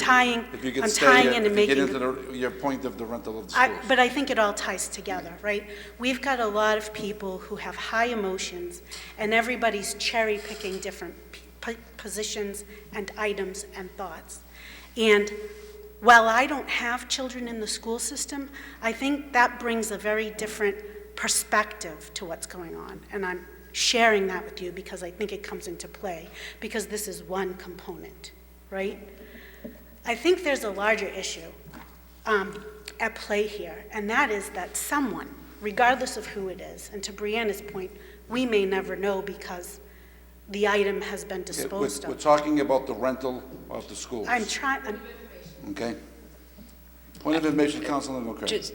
tying in and making. Get into your point of the rental of the schools. But I think it all ties together, right? We've got a lot of people who have high emotions, and everybody's cherry picking different positions and items and thoughts. And while I don't have children in the school system, I think that brings a very different perspective to what's going on. And I'm sharing that with you because I think it comes into play, because this is one component, right? I think there's a larger issue at play here, and that is that someone, regardless of who it is, and to Brianna's point, we may never know because the item has been disposed We're of. talking about the rental of the schools. Okay. Point of information, Councilman McCray.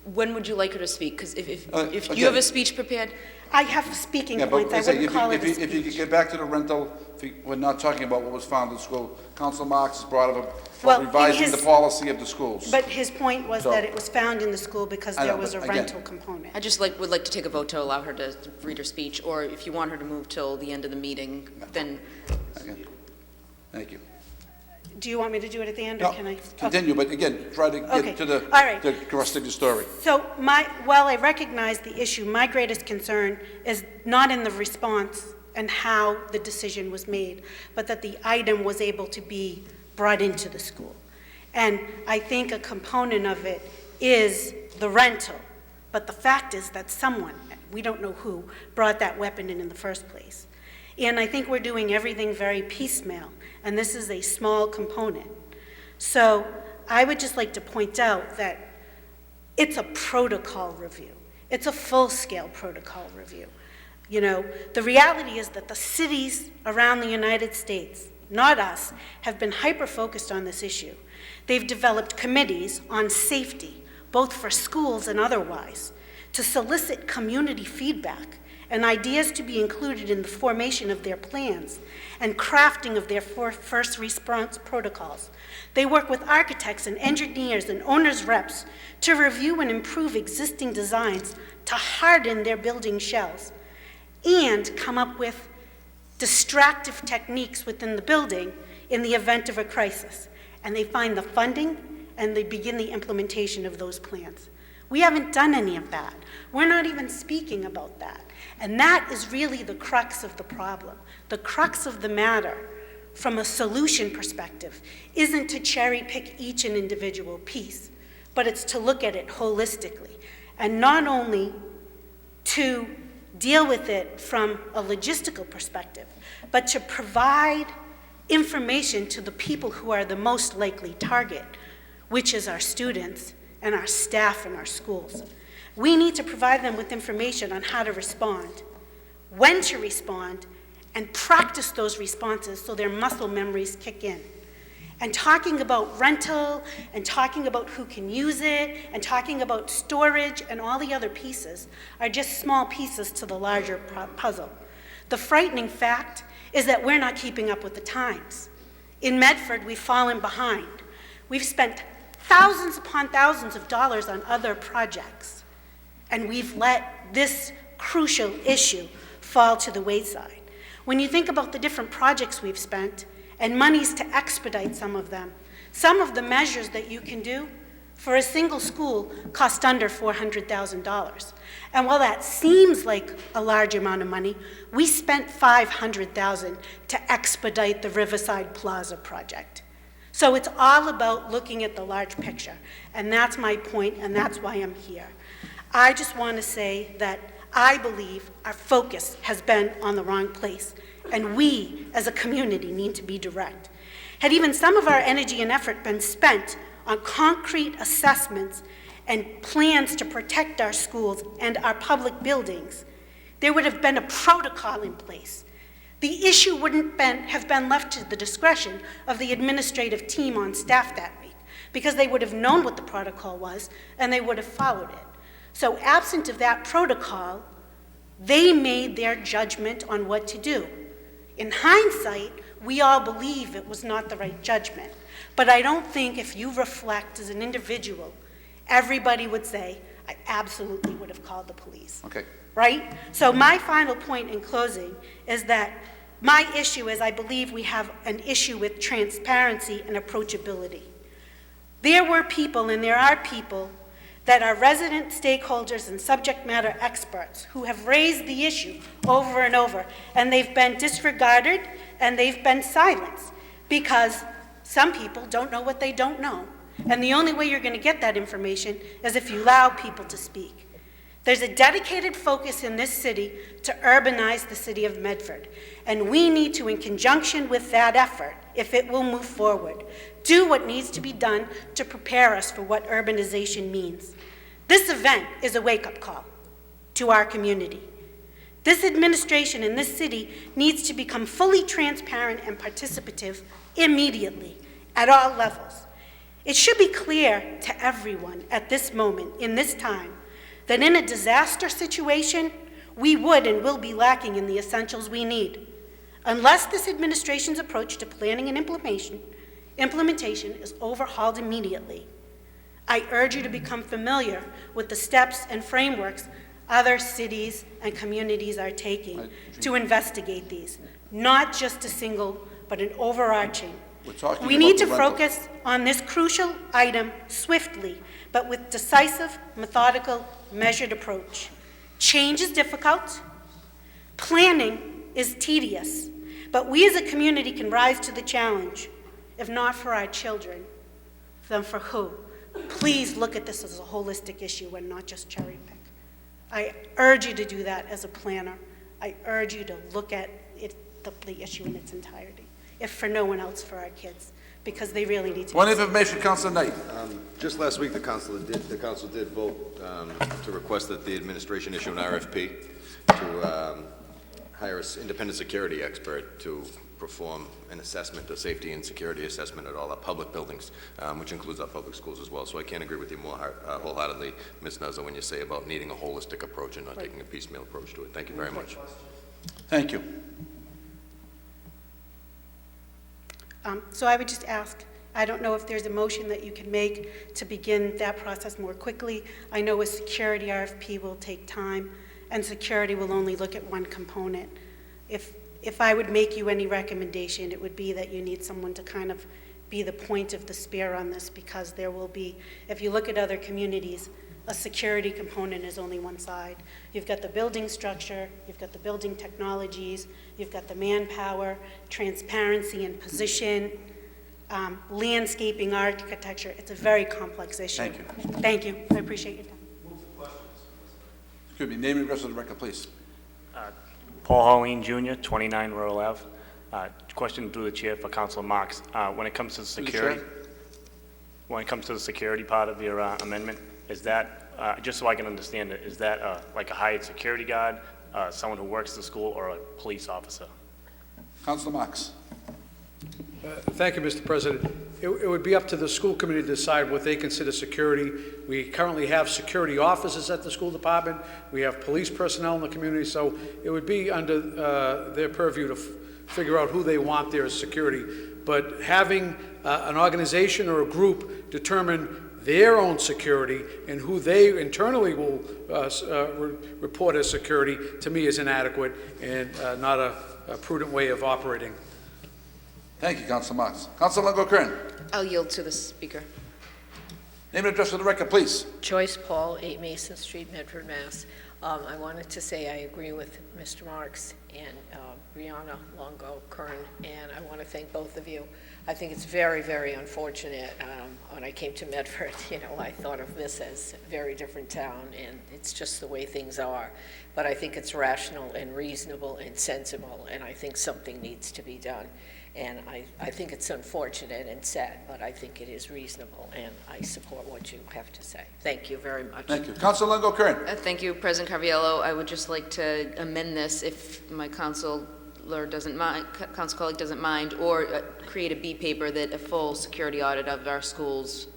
When would you like her to speak? Because if again, you have a speech prepared, I have speaking points. I wouldn't call it a If you could get back to the rental, we're not talking about what was found in school. Council Marks has brought up revising the policy of the schools. But his point was So- that it was found in the school because I know, there was a but again- rental component. I just would like to take a vote to allow her to read her speech, or if you want her to move till the end of the meeting, then Again. Thank you. Do you want me to do it at the end, No, or can I? continue, but again, try to Okay. get to the All right. the rest of your story. So while I recognize the issue, my greatest concern is not in the response and how the decision was made, but that the item was able to be brought into the school. And I think a component of it is the rental, but the fact is that someone, we don't know who, brought that weapon in the first place. And I think we're doing everything very piecemeal, and this is a small component. So I would just like to point out that it's a protocol review. It's a full-scale protocol review. You know, the reality is that the cities around the United States, not us, have been hyper-focused on this issue. They've developed committees on safety, both for schools and otherwise, to solicit community feedback and ideas to be included in the formation of their plans and crafting of their first response protocols. They work with architects and engineers and owners' reps to review and improve existing designs to harden their building shells and come up with distractive techniques within the building in the event of a crisis. And they find the funding and they begin the implementation of those plans. We haven't done any of that. We're not even speaking about that. And that is really the crux of the problem. The crux of the matter, from a solution perspective, isn't to cherry pick each and individual piece, but it's to look at it holistically. And not only to deal with it from a logistical perspective, but to provide information to the people who are the most likely target, which is our students and our staff in our schools. We need to provide them with information on how to respond, when to respond, and practice those responses so their muscle memories kick in. And talking about rental, and talking about who can use it, and talking about storage and all the other pieces are just small pieces to the larger puzzle. The frightening fact is that we're not keeping up with the times. In Medford, we've fallen behind. We've spent thousands upon thousands of dollars on other projects, and we've let this crucial issue fall to the wayside. When you think about the different projects we've spent and monies to expedite some of the measures that you can do for a single school cost under $400,000. And while that seems like a large amount of money, we spent $500,000 to expedite the Riverside Plaza project. So it's all about looking at the large picture, and that's my point, and that's why I'm here. I just want to say that I believe our focus has been on the wrong place, and we as a community need to be direct. Had even some of our energy and effort been spent on concrete assessments and plans to protect our schools and our public buildings, there would have been a protocol in place. The issue wouldn't have been left to the discretion of the administrative team on staff that week, because they would have known what the protocol was and they would have followed it. So absent of that protocol, they made their judgment on what to do. In hindsight, we all believe it was not the right judgment. But I don't think if you reflect as an individual, everybody would say, I absolutely would have called the police. Okay. Right? So my final point in closing is that my issue is I believe we have an issue with transparency and approachability. There were people, and there are people, that are resident stakeholders and subject matter experts who have raised the issue over and over, and they've been disregarded and they've been silenced because some people don't know what they don't know. And the only way you're going to get that information is if you allow people to speak. There's a dedicated focus in this city to urbanize the city of Medford, and we need to, in conjunction with that effort, if it will move forward, do what needs to be done to prepare us for what urbanization means. This event is a wake-up call to our community. This administration in this city needs to become fully transparent and participative immediately at all levels. It should be clear to everyone at this moment, in this time, that in a disaster situation, we would and will be lacking in the essentials we need. Unless this administration's approach to planning and implementation is overhauled immediately, I urge you to become familiar with the steps and frameworks other cities and communities are taking to investigate these, not just a single, but an overarching. We need to focus on this crucial item swiftly, but with decisive, methodical, measured approach. Change is difficult. Planning is tedious. But we as a community can rise to the challenge. If not for our children, then for who? Please look at this as a holistic issue and not just cherry pick. I urge you to do that as a planner. I urge you to look at the issue in its entirety, if for no one else, for our kids. because they really need to. Point of information, Councilor Knight. Just last week, the council did vote to request that the administration issue an RFP to hire an independent security expert to perform an assessment, a safety and security assessment at all our public buildings, which includes our public schools as well. So I can't agree with you more wholeheartedly, Ms. Nuzzo, when you say about needing a holistic approach and not taking a piecemeal approach to it. Thank you very much. Thank you. So I would just ask, I don't know if there's a motion that you can make to begin that process more quickly. I know a security RFP will take time, and security will only look at one component. If I would make you any recommendation, it would be that you need someone to kind of be the point of the spear on this, because there will be, if you look at other communities, a security component is only one side. You've got the building structure, you've got the building technologies, you've got the manpower, transparency and position, landscaping, architecture. It's a very complex issue. Thank you. Thank you. I appreciate your time. Excuse me, name and address of the record, please. Paul Holleen Jr., 29 Rural Ave. Question through the chair for Councilor Marks. When it comes to security, when it comes to the security part of your amendment, is that, just so I can understand it, is that like a hired security guard, someone who works the school, or a police officer? Councilor Marks. Thank you, Mr. President. It would be up to the school committee to decide what they consider security. We currently have security officers at the school department. We have police personnel in the community, so it would be under their purview to figure out who they want there as security. But having an organization or a group determine their own security and who they internally will report as security, to me, is inadequate and not a prudent way of operating. Thank you, Councilor Marks. Councilor Longo Kern. I'll yield to the speaker. Name and address for the record, please. Joyce Paul, 8 Mason Street, Medford, Mass. I wanted to say I agree with Mr. Marks and Brianna Longo Kern, and I want to thank both of you. I think it's very, very unfortunate. When I came to Medford, I thought of this as a very different town, and it's just the way things are. But I think it's rational and reasonable and sensible, and I think something needs to be done. And I think it's unfortunate and sad, but I think it is reasonable, and I support what you have to say. Thank you very much. Thank you. Councilor Longo Kern. Thank you, President Carviello. I would just like to amend this, if my council colleague doesn't mind, or create a B paper that a full security audit of our schools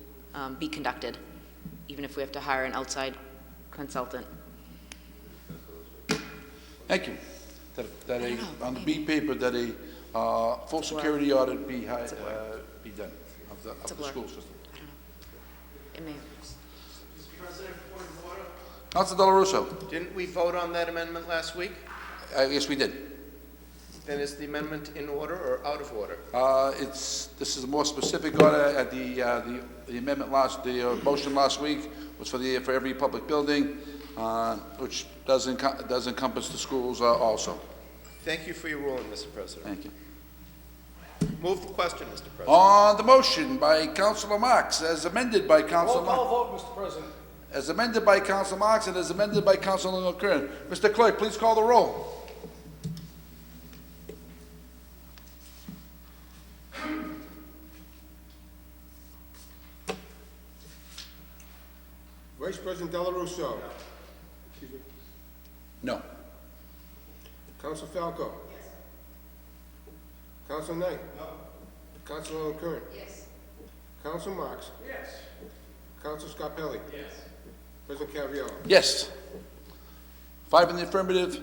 be conducted, even if we have to hire an outside consultant. Thank you. On the B paper, that a full security audit be done of the school system. I don't know. It may. Mr. President, point of order. Councilor Dela Russo. Didn't we vote on that amendment last week? Yes, we did. Then is the amendment in order or out of order? This is a more specific order. At the amendment the motion last week was for every public building, which does encompass the schools also. Thank you for your ruling, Mr. President. Thank you. Move the question, Mr. President. On the motion by Councilor Marks, as amended by Councilor Marks. Roll call vote, Mr. President. As amended by Councilor Marks and as amended by Councilor Longo Kern. Mr. Clerk, please call the roll. Vice President Dela Russo. No. Council Falco. Yes. Council Knight. No. Council Kern. Yes. Council Marks. Yes. Council Scarpelli. Yes. President Carviello. Yes. 5 in the affirmative,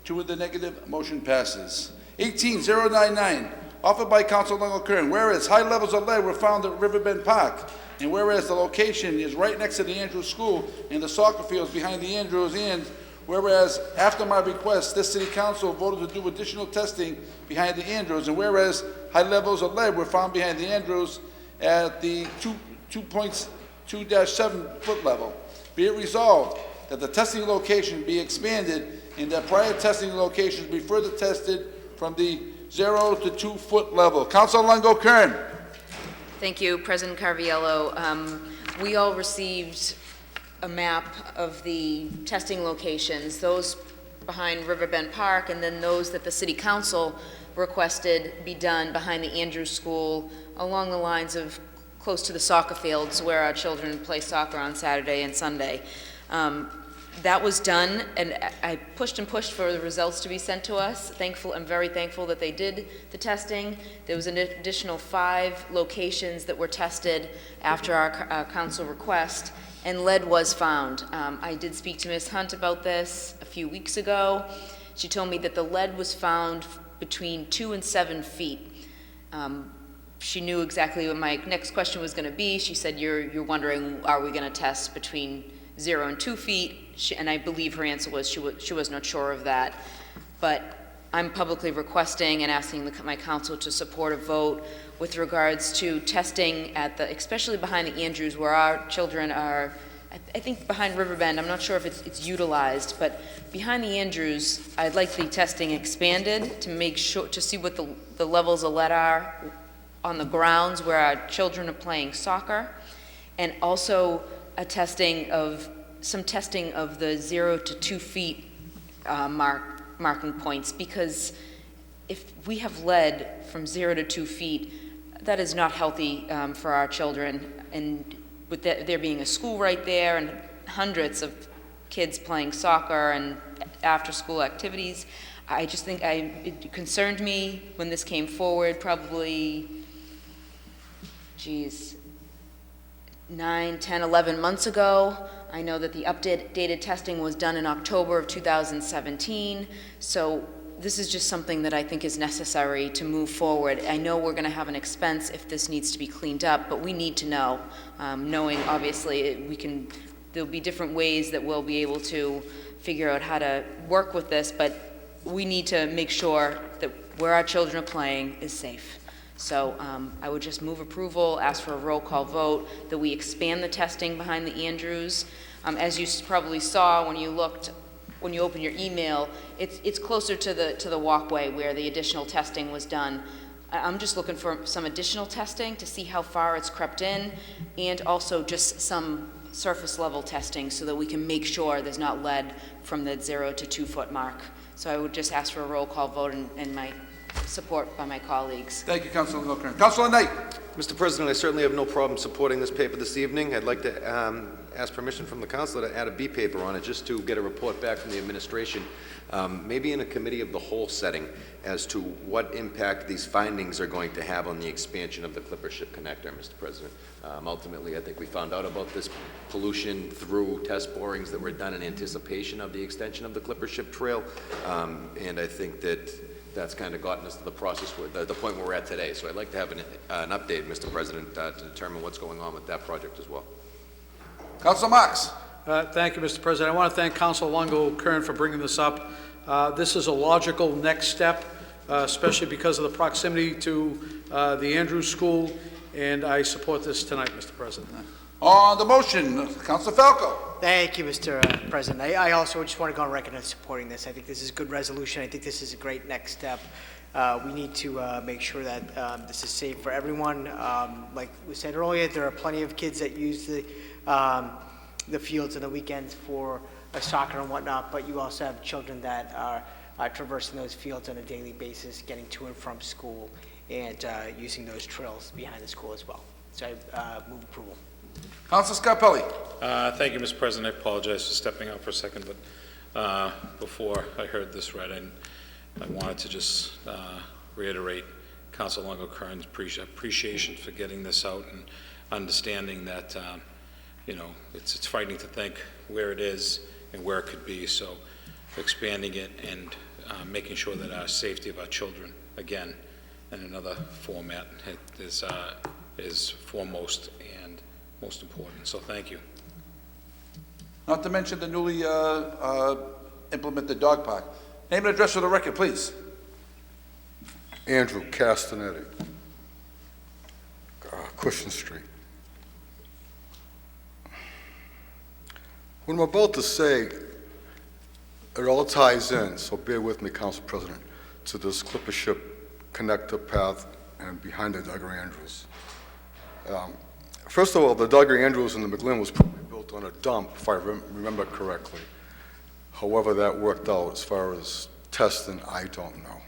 2 in the negative, motion passes. 18099, offered by Council Longo Kern. Whereas high levels of lead were found at Riverbend Park, and whereas the location is right next to the Andrews School and the soccer fields behind the Andrews, and whereas after my request, this city council voted to do additional testing behind the Andrews, and whereas high levels of lead were found behind the Andrews at the 2.2-7 foot level. Be it resolved that the testing location be expanded and that prior testing locations be further tested from the 0 to 2 foot level. Councilor Longo Kern. Thank you, President Carviello. We all received a map of the testing locations, those behind Riverbend Park, and then those that the City Council requested be done behind the Andrews School along the lines of close to the soccer fields where our children play soccer on Saturday and Sunday. That was done, and I pushed and pushed for the results to be sent to us. I'm very thankful that they did the testing. There was an additional 5 locations that were tested after our council request, and lead was found. I did speak to Ms. Hunt about this a few weeks ago. She told me that the lead was found between 2 and 7 feet. She knew exactly what my next question was going to be. She said, you're wondering, are we going to test between 0 and 2 feet? And I believe her answer was she was not sure of that. But I'm publicly requesting and asking my council to support a vote with regards to testing especially behind the Andrews, where our children are. I think behind Riverbend, I'm not sure if it's utilized, but behind the Andrews, I'd like the testing expanded to make sure, to see what the levels of lead are on the grounds where our children are playing soccer, and also some testing of the 0 to 2 feet marking points, because if we have lead from 0 to 2 feet, that is not healthy for our children. And with there being a school right there and hundreds of kids playing soccer and after-school activities, I just think it concerned me when this came forward, probably, 9, 10, 11 months ago. I know that the updated testing was done in October of 2017, so this is just something that I think is necessary to move forward. I know we're going to have an expense if this needs to be cleaned up, but we need to know. Knowing, obviously, there'll be different ways that we'll be able to figure out how to work with this, but we need to make sure that where our children are playing is safe. So I would just move approval, ask for a roll call vote, that we expand the testing behind the Andrews. As you probably saw when you opened your email, it's closer to the walkway where the additional testing was done. I'm just looking for some additional testing to see how far it's crept in, and also just some surface level testing so that we can make sure there's not lead from the 0 to 2 foot mark. So I would just ask for a roll call vote and my support by my colleagues. Thank you, Councilor Kern. Councilor Knight. Mr. President, I certainly have no problem supporting this paper this evening. I'd like to ask permission from the councilor to add a B paper on it, just to get a report back from the administration, maybe in a committee of the whole setting, as to what impact these findings are going to have on the expansion of the Clipper Ship Connector, Mr. President. Ultimately, I think we found out about this pollution through test borings that were done in anticipation of the extension of the Clipper Ship Trail, and I think that's kind of gotten us to the process, the point where we're at today. So I'd like to have an update, Mr. President, to determine what's going on with that project as well. Councilor Marks. Thank you, Mr. President. I want to thank Councilor Longo-Kern for bringing this up. This is a logical next step, especially because of the proximity to the Andrews School, and I support this tonight, Mr. President. On the motion, Councilor Falco. Thank you, Mr. President. I also just want to go on record as supporting this. I think this is a good resolution. I think this is a great next step. We need to make sure that this is safe for everyone. Like we said earlier, there are plenty of kids that use the fields on the weekends for soccer and whatnot, but you also have children that are traversing those fields on a daily basis, getting to and from school, and using those trails behind the school as well. So I move approval. Councilor Scarpelli. Thank you, Mr. President. I apologize for stepping out for a second, but before I heard this read, I wanted to just reiterate Councilor Longo-Kern's appreciation for getting this out and understanding that, it's frightening to think where it is and where it could be. So expanding it and making sure that our safety of our children, again, in another format, is foremost and most important. So thank you. Not to mention the newly implemented dog park. Name and address for the record, please. Andrew Castanetti, Cushing Street. What I'm about to say, it all ties in, so bear with me, Council President, to this Clipper Ship connector path and behind the Duggar Andrews. First of all, the Duggar Andrews and the McGlynn was probably built on a dump, if I remember correctly. However that worked out as far as testing, I don't know.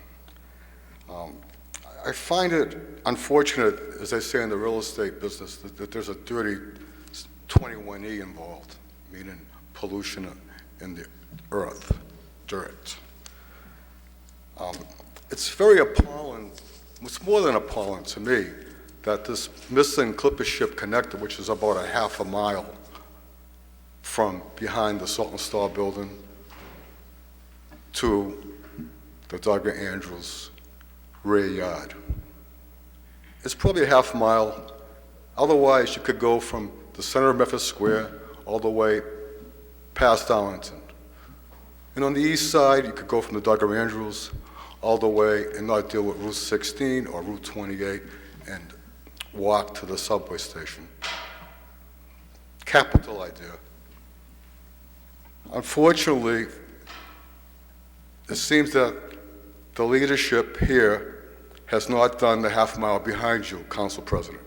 I find it unfortunate, as they say in the real estate business, that there's a dirty 21E involved, meaning pollution in the earth, dirt. It's very appalling, it's more than appalling to me, that this missing clipper ship connector, which is about a half a mile from behind the Salt and Star building to the Doug Andrews rear yard. It's probably a half mile. Otherwise, you could go from the center of Medford Square all the way past Arlington. And on the east side, you could go from the Doug Andrews all the way and not deal with Route 16 or Route 28 and walk to the subway station. Capital idea. Unfortunately, it seems that the leadership here has not done the half mile behind you, Council President.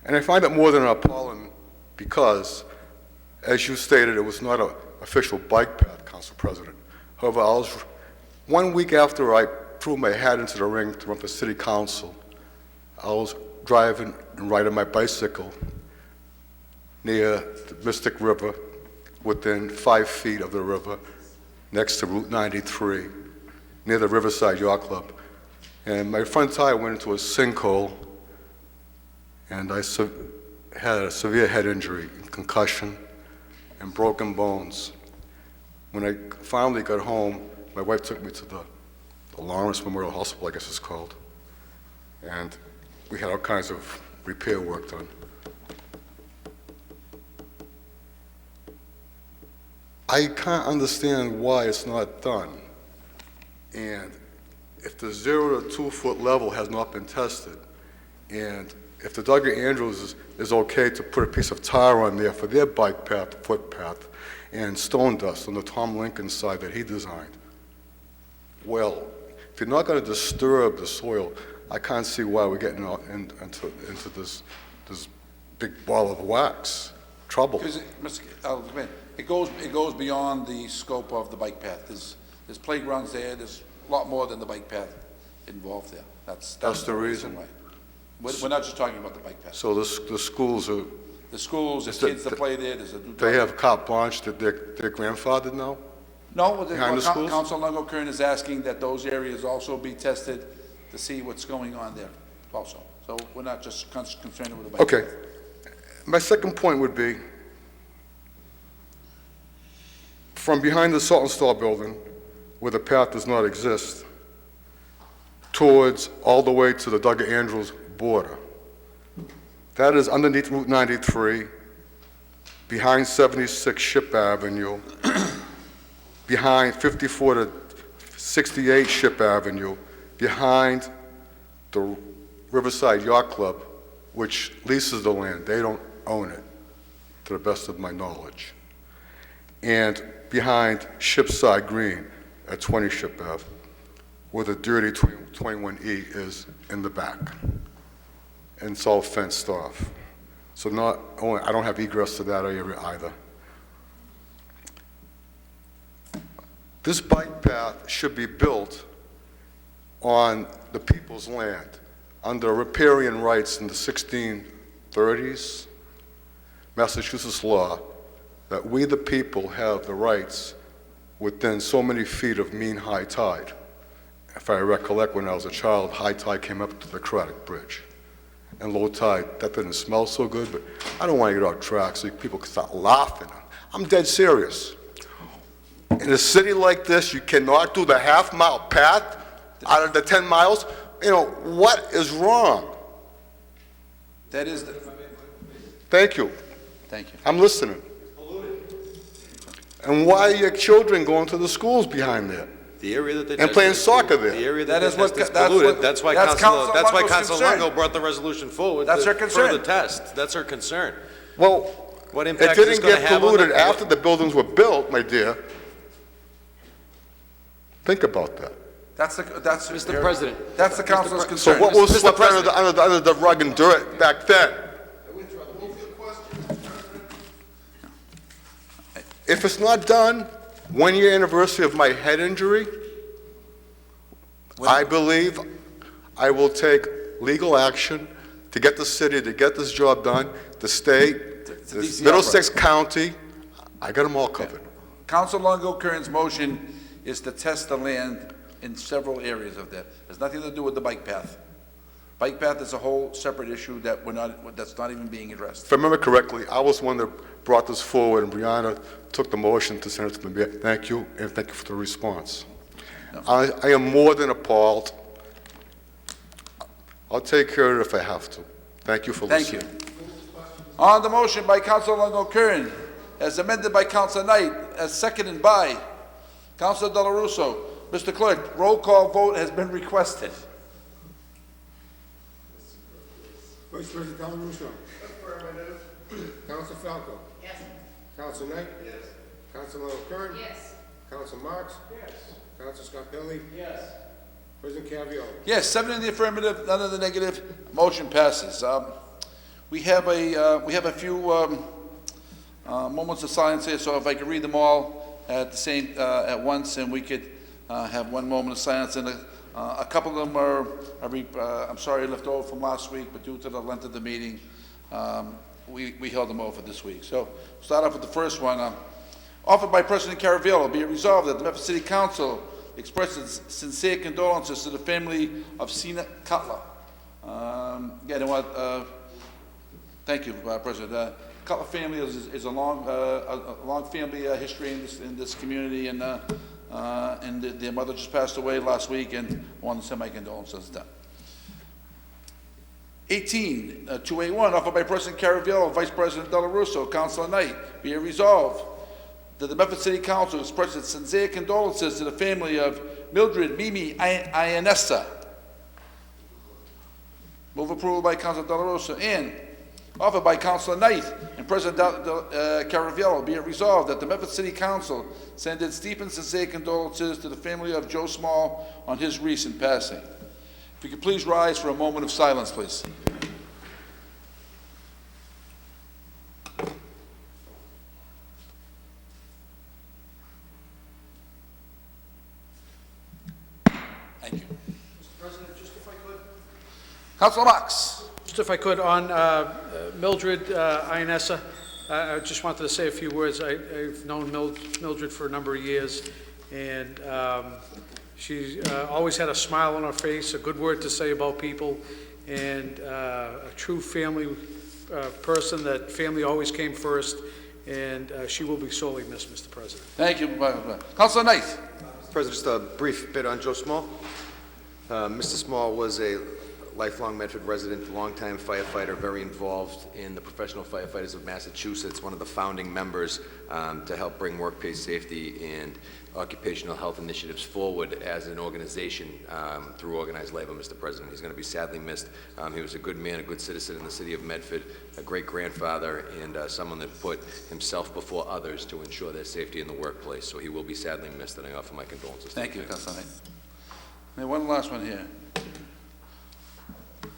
And I find it more than appalling because, as you stated, it was not an official bike path, Council President. However, 1 week after I threw my hat into the ring to run for City Council, I was driving and riding my bicycle near the Mystic River, within 5 feet of the river, next to Route 93, near the Riverside Yacht Club. And my front tire went into a sinkhole, and I had a severe head injury, concussion, and broken bones. When I finally got home, my wife took me to the Lawrence Memorial Hospital, I guess it's called, and we had all kinds of repair work done. I can't understand why it's not done. And if the 0 to 2 foot level has not been tested, and if the Doug Andrews is okay to put a piece of tar on there for their bike path, footpath, and stone dust on the Tom Lincoln side that he designed, well, if you're not going to disturb the soil, I can't see why we're getting into this big ball of wax. Trouble. Because it goes beyond the scope of the bike path. There's playgrounds there. There's a lot more than the bike path involved there. That's the reason. Why. We're not just talking about the bike path. So the schools are... The schools, the kids that play there, they have carte blanche that they're grandfathered now? No, behind the schools? Council Longo Kern is asking that those areas also be tested to see what's going on there also. So we're not just concerned with the bike Okay. path. My second point would be, from behind the Salt and Star building, where the path does not exist, towards all the way to the Doug Andrews border. That is underneath Route 93, behind 76 Ship Avenue, behind 54 to 68 Ship Avenue, behind the Riverside Yacht Club, which leases the land. They don't own it, to the best of my knowledge. And behind Shipside Green at 20 Ship Ave, where the dirty 21E is in the back. And it's all fenced off. So I don't have egress to that area either. This bike path should be built on the people's land under riparian rights in the 1630s, Massachusetts law, that we the people have the rights within so many feet of mean high tide. If I recollect, when I was a child, high tide came up to the Craddock Bridge. And low tide, that didn't smell so good, but I don't want to get off track so people can start laughing. I'm dead serious. In a city like this, you cannot do the half-mile path out of the 10 miles. You know, what is wrong? That is Thank you. Thank you. I'm listening. And why are your children going to the schools behind there? The area that they and playing soccer there. The area That that is what- is that's polluted. what- That's why that's Council Council concern. Longo brought the resolution forward. That's her For concern. the test. That's her concern. Well, What it impact is this didn't going to get have on polluted the... after the buildings were built, my dear. Think about that. That's Mr. President. That's the council's So concern. what was Mr. swept President. under the rug and dirt back then? If it's not done, 1 year anniversary of my head injury, I believe I will take legal action to get the city to get this job done, the state, It's a the DCL Middlesex County. I got them all covered. Council Longo Kern's motion is to test the land in several areas of that. There's nothing to do with the bike path. Bike path is a whole separate issue that that's not even being addressed. If I remember correctly, I was one that brought this forward, and Brianna took the motion to send it to the mayor. Thank you, and thank you for the response. I am more than appalled. I'll take care of it if I have to. Thank you for listening. Thank you. On the motion by Council Longo Kern, as amended by Council Knight, as seconded by Council Dela Russo. Mr. Clerk, roll call vote has been requested. Vice President Dela Russo. Affirmative. Counsel Falco. Yes. Counsel Knight. Yes. Counsel Longo Kern. Yes. Counsel Marks. Yes. Counsel Scarpelli. Yes. President Caviola. Yes, 7 in the affirmative, none in the negative. Motion passes. We have a few moments of silence here, so if I could read them all at once, and we could have one moment of silence. And a couple of them are I'm sorry, left over from last week, but due to the length of the meeting, we held them over this week. So start off with the first one. Offered by President Caraviello, be it resolved that the Medford City Council expresses sincere condolences to the family of Sina Cutler. Again, I want thank you, President. Cutler family is a long family history in this community, and their mother just passed away last week, and I want to send my condolences to them. 281, offered by President Caraviello, Vice President Dela Russo, Councilor Knight, be it resolved that the Medford City Council expresses sincere condolences to the family of Mildred Mimi Ionessa. Move approval by Councilor Dela Russo, and offered by Councilor Knight and President Caraviello, be it resolved that the Medford City Council send its deep and sincere condolences to the family of Joe Small on his recent passing. If you could please rise for a moment of silence, please. Thank you. Mr. President, just if I could. Councilor Marks. Just if I could, on Mildred Ionessa, I just wanted to say a few words. I've known Mildred for a number of years, and she always had a smile on her face, a good word to say about people, and a true family person. That family always came first, and she will be sorely missed, Mr. President. Thank you. Councilor Knight. Mr. President, just a brief bit on Joe Small. Mr. Small was a lifelong Medford resident, longtime firefighter, very involved in the Professional Firefighters of Massachusetts, one of the founding members to help bring workplace safety and occupational health initiatives forward as an organization through organized labor, Mr. President. He's going to be sadly missed. He was a good man, a good citizen in the city of Medford, a great grandfather, and someone that put himself before others to ensure their safety in the workplace. So he will be sadly missed, and I offer my condolences. Thank you, Councilor Knight. And one last one here.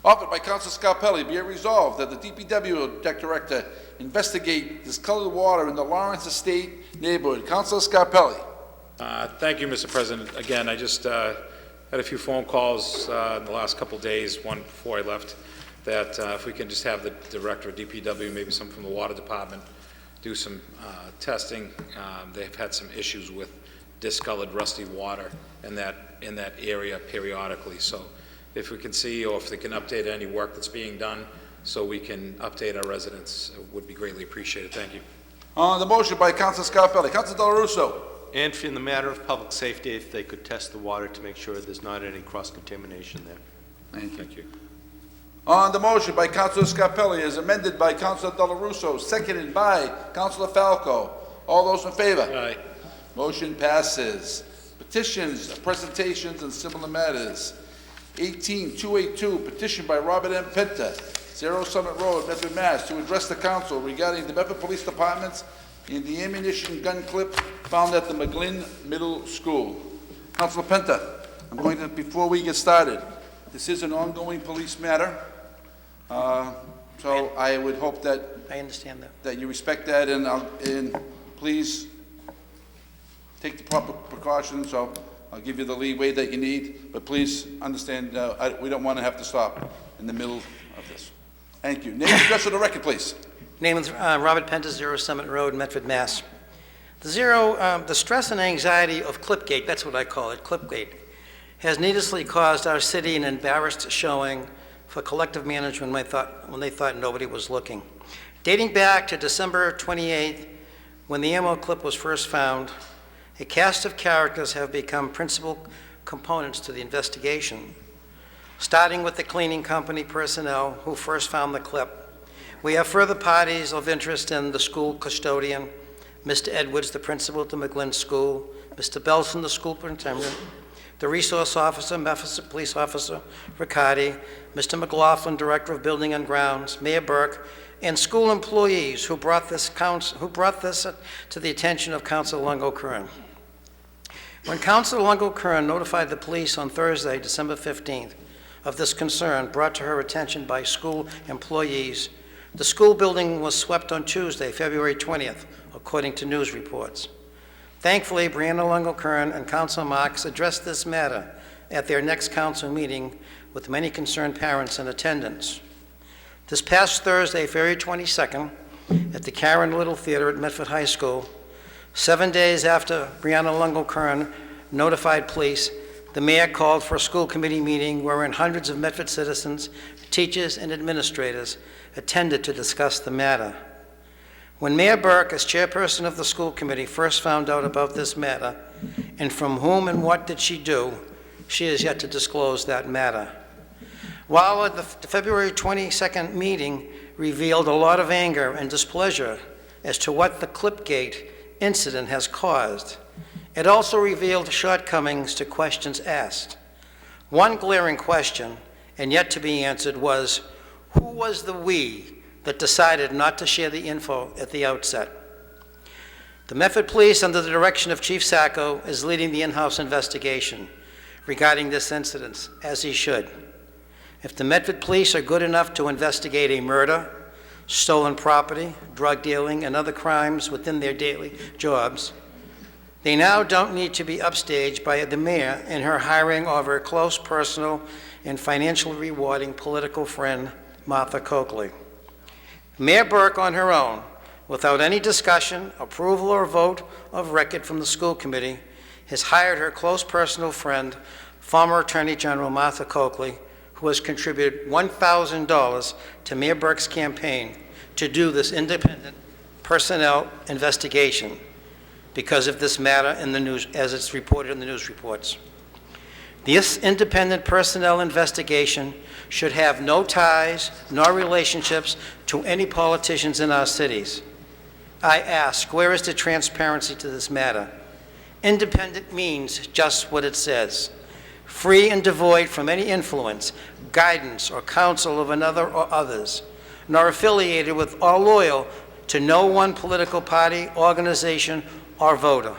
Offered by Councilor Scarpelli, be it resolved that the DPW Director investigate discolored water in the Lawrence Estate neighborhood. Councilor Scarpelli. Thank you, Mr. President. Again, I just had a few phone calls in the last couple days, one before I left, that if we can just have the Director of DPW, maybe someone from the Water Department, do some testing. They've had some issues with discolored, rusty water in that area periodically. So if we can see, or if they can update any work that's being done, so we can update our residents, it would be greatly appreciated. Thank you. On the motion by Councilor Scarpelli. Councilor Dela Russo. And in the matter of public safety, if they could test the water to make sure there's not any cross-contamination there. Thank you. On the motion by Councilor Scarpelli, as amended by Councilor Dela Russo, seconded by Councilor Falco. All those in favor? Aye. Motion passes. Petitions, presentations, and similar matters. 18282, petition by Robert M. Pinta, 0 Summit Road, Medford, Mass., to address the council regarding the Medford Police Department's and the ammunition gun clip found at the McGlynn Middle School. Councilor Pinta, I'm going to, before we get started, this is an ongoing police matter, so I would hope that I understand that. that you respect that, and please take the proper precautions. So I'll give you the leeway that you need, but please understand, we don't want to have to stop in the middle of this. Thank you. Name and address for the record, please. Name is Robert Penta, 0 Summit Road, Medford, Mass. The stress and anxiety of Clipgate, that's what I call it, Clipgate, has needlessly caused our city an embarrassed showing for collective management when they thought nobody was looking. Dating back to December 28th, when the ammo clip was first found, a cast of characters have become principal components to the investigation, starting with the cleaning company personnel who first found the clip. We have further parties of interest in the school custodian, Mr. Edwards, the principal at the McGlynn School, Mr. Belson, the school superintendent, the resource officer, Medford Police Officer Riccardi, Mr. McLaughlin, Director of Building and Grounds, Mayor Burke, and school employees who brought this to the attention of Councilor Longo-Kern. When Councilor Longo-Kern notified the police on Thursday, December 15th, of this concern brought to her attention by school employees, the school building was swept on Tuesday, February 20th, according to news reports. Thankfully, Brianna Longo-Kern and Councilor Marks addressed this matter at their next council meeting with many concerned parents in attendance. This past Thursday, February 22nd, at the Karen Little Theater at Medford High School, 7 days after Brianna Longo-Kern notified police, the mayor called for a school committee meeting wherein hundreds of Medford citizens, teachers, and administrators attended to discuss the matter. When Mayor Burke, as chairperson of the school committee, first found out about this matter, and from whom and what did she do, she has yet to disclose that matter. While the February 22nd meeting revealed a lot of anger and displeasure as to what the Clipgate incident has caused, it also revealed shortcomings to questions asked. One glaring question, and yet to be answered, was, who was the we that decided not to share the info at the outset? The Medford Police, under the direction of Chief Sacco, is leading the in-house investigation regarding this incident, as he should. If the Medford Police are good enough to investigate a murder, stolen property, drug dealing, and other crimes within their daily jobs, they now don't need to be upstaged by the mayor in her hiring of her close personal and financially rewarding political friend, Martha Coakley. Mayor Burke, on her own, without any discussion, approval, or vote of record from the school committee, has hired her close personal friend, former Attorney General Martha Coakley, who has contributed $1,000 to Mayor Burke's campaign to do this independent personnel investigation because of this matter in the news, as it's reported in the news reports. This independent personnel investigation should have no ties nor relationships to any politicians in our cities. I ask, where is the transparency to this matter? Independent means just what it says. Free and devoid from any influence, guidance, or counsel of another or others, nor affiliated with or loyal to no one political party, organization, or voter.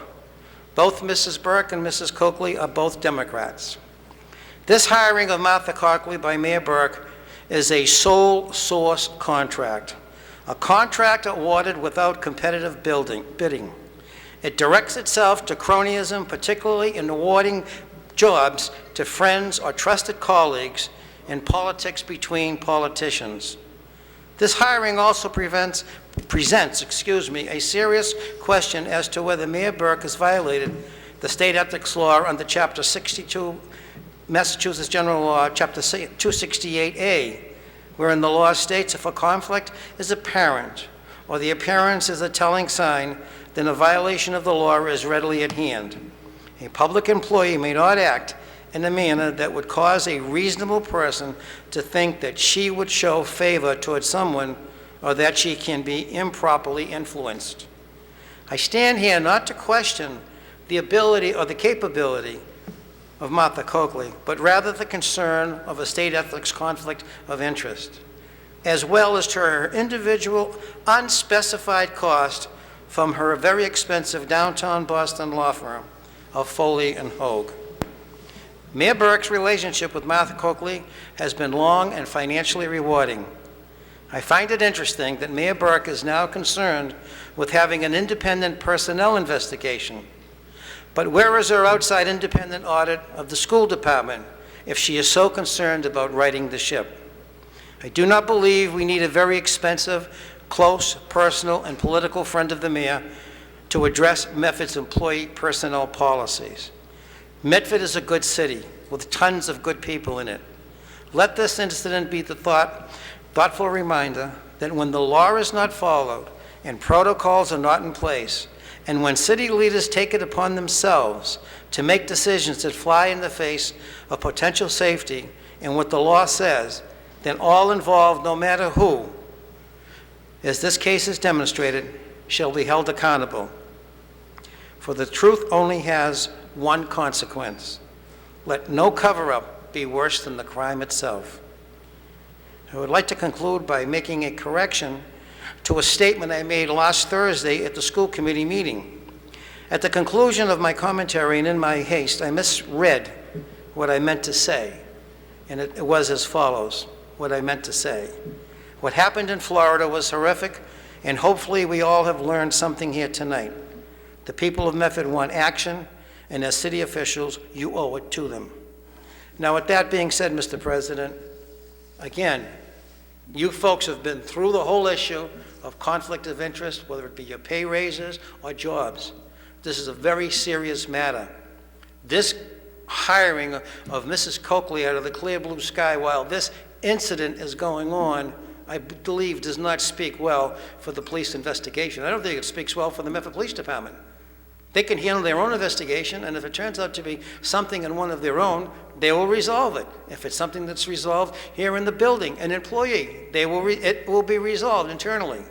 Both Mrs. Burke and Mrs. Coakley are both Democrats. This hiring of Martha Coakley by Mayor Burke is a sole source contract, a contract awarded without competitive bidding. It directs itself to cronyism, particularly in awarding jobs to friends or trusted colleagues in politics between politicians. This hiring also presents a serious question as to whether Mayor Burke has violated the state ethics law under Chapter 62, Massachusetts General Law, Chapter 268A, wherein the law states if a conflict is apparent or the appearance is a telling sign, then a violation of the law is readily at hand. A public employee may not act in a manner that would cause a reasonable person to think that she would show favor towards someone or that she can be improperly influenced. I stand here not to question the ability or the capability of Martha Coakley, but rather the concern of a state ethics conflict of interest, as well as to her individual unspecified cost from her very expensive downtown Boston law firm of Foley and Hogue. Mayor Burke's relationship with Martha Coakley has been long and financially rewarding. I find it interesting that Mayor Burke is now concerned with having an independent personnel investigation. But where is her outside independent audit of the school department if she is so concerned about righting the ship? I do not believe we need a very expensive, close, personal, and political friend of the mayor to address Medford's employee personnel policies. Medford is a good city with tons of good people in it. Let this incident be the thoughtful reminder that when the law is not followed and protocols are not in place, and when city leaders take it upon themselves to make decisions that fly in the face of potential safety and what the law says, then all involved, no matter who, as this case has demonstrated, shall be held accountable. For the truth only has one consequence. Let no cover-up be worse than the crime itself. I would like to conclude by making a correction to a statement I made last Thursday at the school committee meeting. At the conclusion of my commentary and in my haste, I misread what I meant to say, and it was as follows, what I meant to say. What happened in Florida was horrific, and hopefully we all have learned something here tonight. The people of Medford want action, and as city officials, you owe it to them. Now, with that being said, Mr. President, again, you folks have been through the whole issue of conflict of interest, whether it be your pay raises or jobs. This is a very serious matter. This hiring of Mrs. Coakley out of the clear blue sky while this incident is going on, I believe does not speak well for the police investigation. I don't think it speaks well for the Medford Police Department. They can handle their own investigation, and if it turns out to be something in one of their own, they will resolve it. If it's something that's resolved here in the building, an employee, it will be resolved internally.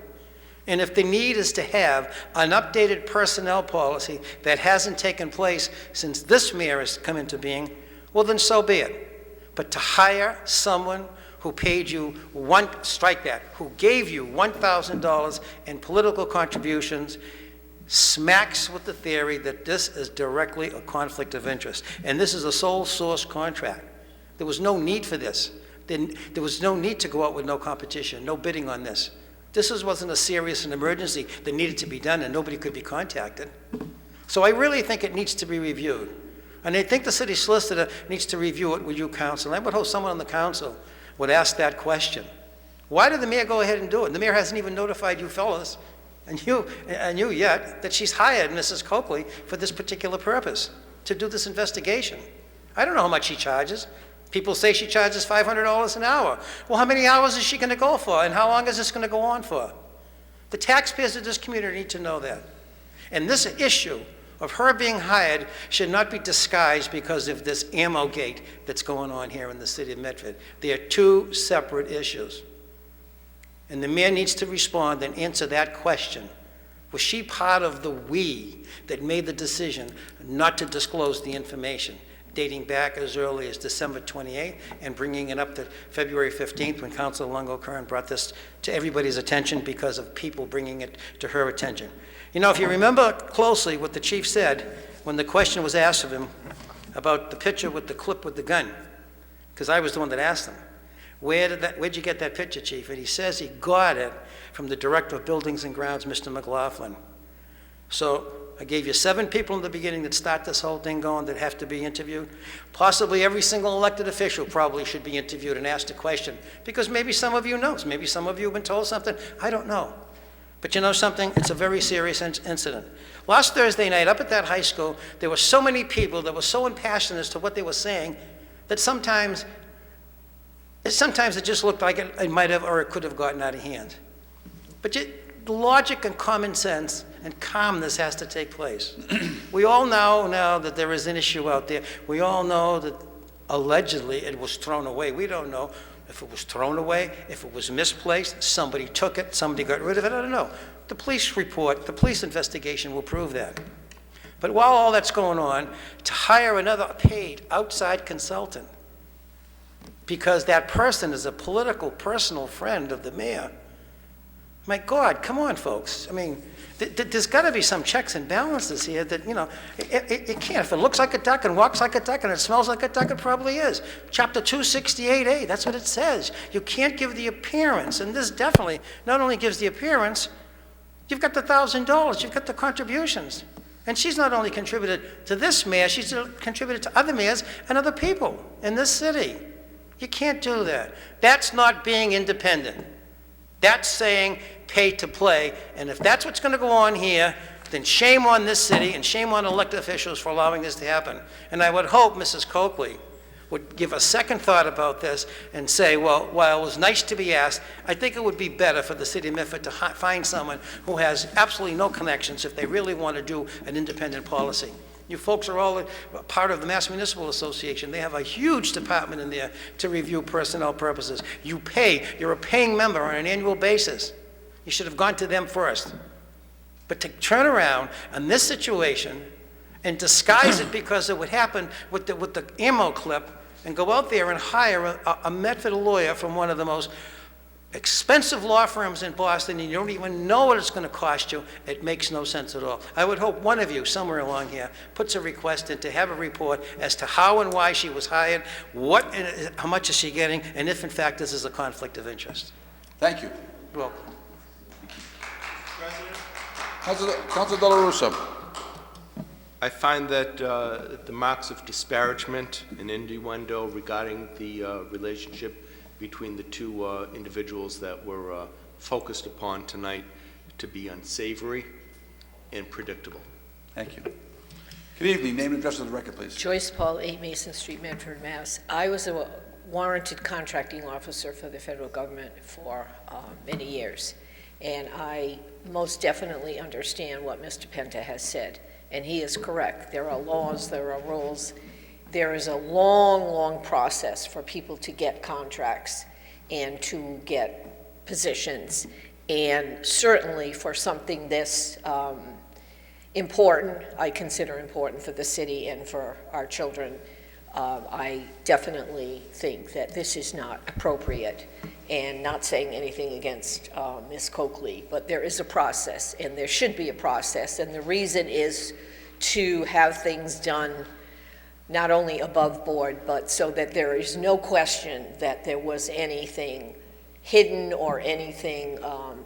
And if the need is to have an updated personnel policy that hasn't taken place since this mayor has come into being, well, then so be it. But to hire someone who paid you who gave you $1,000 in political contributions smacks with the theory that this is directly a conflict of interest. And this is a sole source contract. There was no need for this. There was no need to go out with no competition, no bidding on this. This wasn't a serious emergency that needed to be done and nobody could be contacted. So I really think it needs to be reviewed. And I think the city solicitor needs to review it with you, council. I would hope someone on the council would ask that question. Why did the mayor go ahead and do it? The mayor hasn't even notified you fellas and you yet that she's hired Mrs. Coakley for this particular purpose, to do this investigation. I don't know how much she charges. People say she charges $500 an hour. Well, how many hours is she going to go for, and how long is this going to go on for? The taxpayers of this community need to know that. And this issue of her being hired should not be disguised because of this ammo gate that's going on here in the city of Medford. They are two separate issues. And the mayor needs to respond and answer that question. Was she part of the we that made the decision not to disclose the information, dating back as early as December 28th and bringing it up to February 15th when Councilor Longo-Kern brought this to everybody's attention because of people bringing it to her attention? You know, if you remember closely what the chief said when the question was asked of him about the picture with the clip with the gun, because I was the one that asked him, where'd you get that picture, chief? And he says he got it from the director of buildings and grounds, Mr. McLaughlin. So I gave you 7 people in the beginning that start this whole thing going that have to be interviewed. Possibly every single elected official probably should be interviewed and asked a question, because maybe some of you know, maybe some of you have been told something, I don't know. But you know something? It's a very serious incident. Last Thursday night, up at that high school, there were so many people that were so impassioned as to what they were saying that sometimes it just looked like it might have or it could have gotten out of hand. But logic and common sense and calmness has to take place. We all know now that there is an issue out there. We all know that allegedly it was thrown away. We don't know if it was thrown away, if it was misplaced, somebody took it, somebody got rid of it, I don't know. The police report, the police investigation will prove that. But while all that's going on, to hire another paid outside consultant because that person is a political, personal friend of the mayor, my God, come on, folks. I mean, there's got to be some checks and balances here that, you know, it can't. If it looks like a duck and walks like a duck and it smells like a duck, it probably is. Chapter 268A, that's what it says. You can't give the appearance, and this definitely not only gives the appearance, you've got the $1,000, you've got the contributions. And she's not only contributed to this mayor, she's contributed to other mayors and other people in this city. You can't do that. That's not being independent. That's saying pay to play. And if that's what's going to go on here, then shame on this city and shame on elected officials for allowing this to happen. And I would hope Mrs. Coakley would give a second thought about this and say, well, while it was nice to be asked, I think it would be better for the city of Medford to find someone who has absolutely no connections if they really want to do an independent policy. You folks are all part of the Mass Municipal Association. They have a huge department in there to review personnel purposes. You pay, you're a paying member on an annual basis. You should have gone to them first. But to turn around on this situation and disguise it because it would happen with the ammo clip and go out there and hire a Medford lawyer from one of the most expensive law firms in Boston, and you don't even know what it's going to cost you, it makes no sense at all. I would hope one of you, somewhere along here, puts a request in to have a report as to how and why she was hired, how much is she getting, and if in fact this is a conflict of interest. Thank you. You're welcome. Councilor Dela Russa. I find that the marks of disparagement and innuendo regarding the relationship between the two individuals that were focused upon tonight to be unsavory and predictable. Thank you. Good evening. Name and address of the record, please. Joyce Paul, 8 Mason Street, Medford, Mass. I was a warranted contracting officer for the federal government for many years, and I most definitely understand what Mr. Penta has said, and he is correct. There are laws, there are rules. There is a long, long process for people to get contracts and to get positions, and certainly for something this important, I consider important for the city and for our children, I definitely think that this is not appropriate, and not saying anything against Ms. Coakley, but there is a process, and there should be a process, and the reason is to have things done not only above board, but so that there is no question that there was anything hidden or anything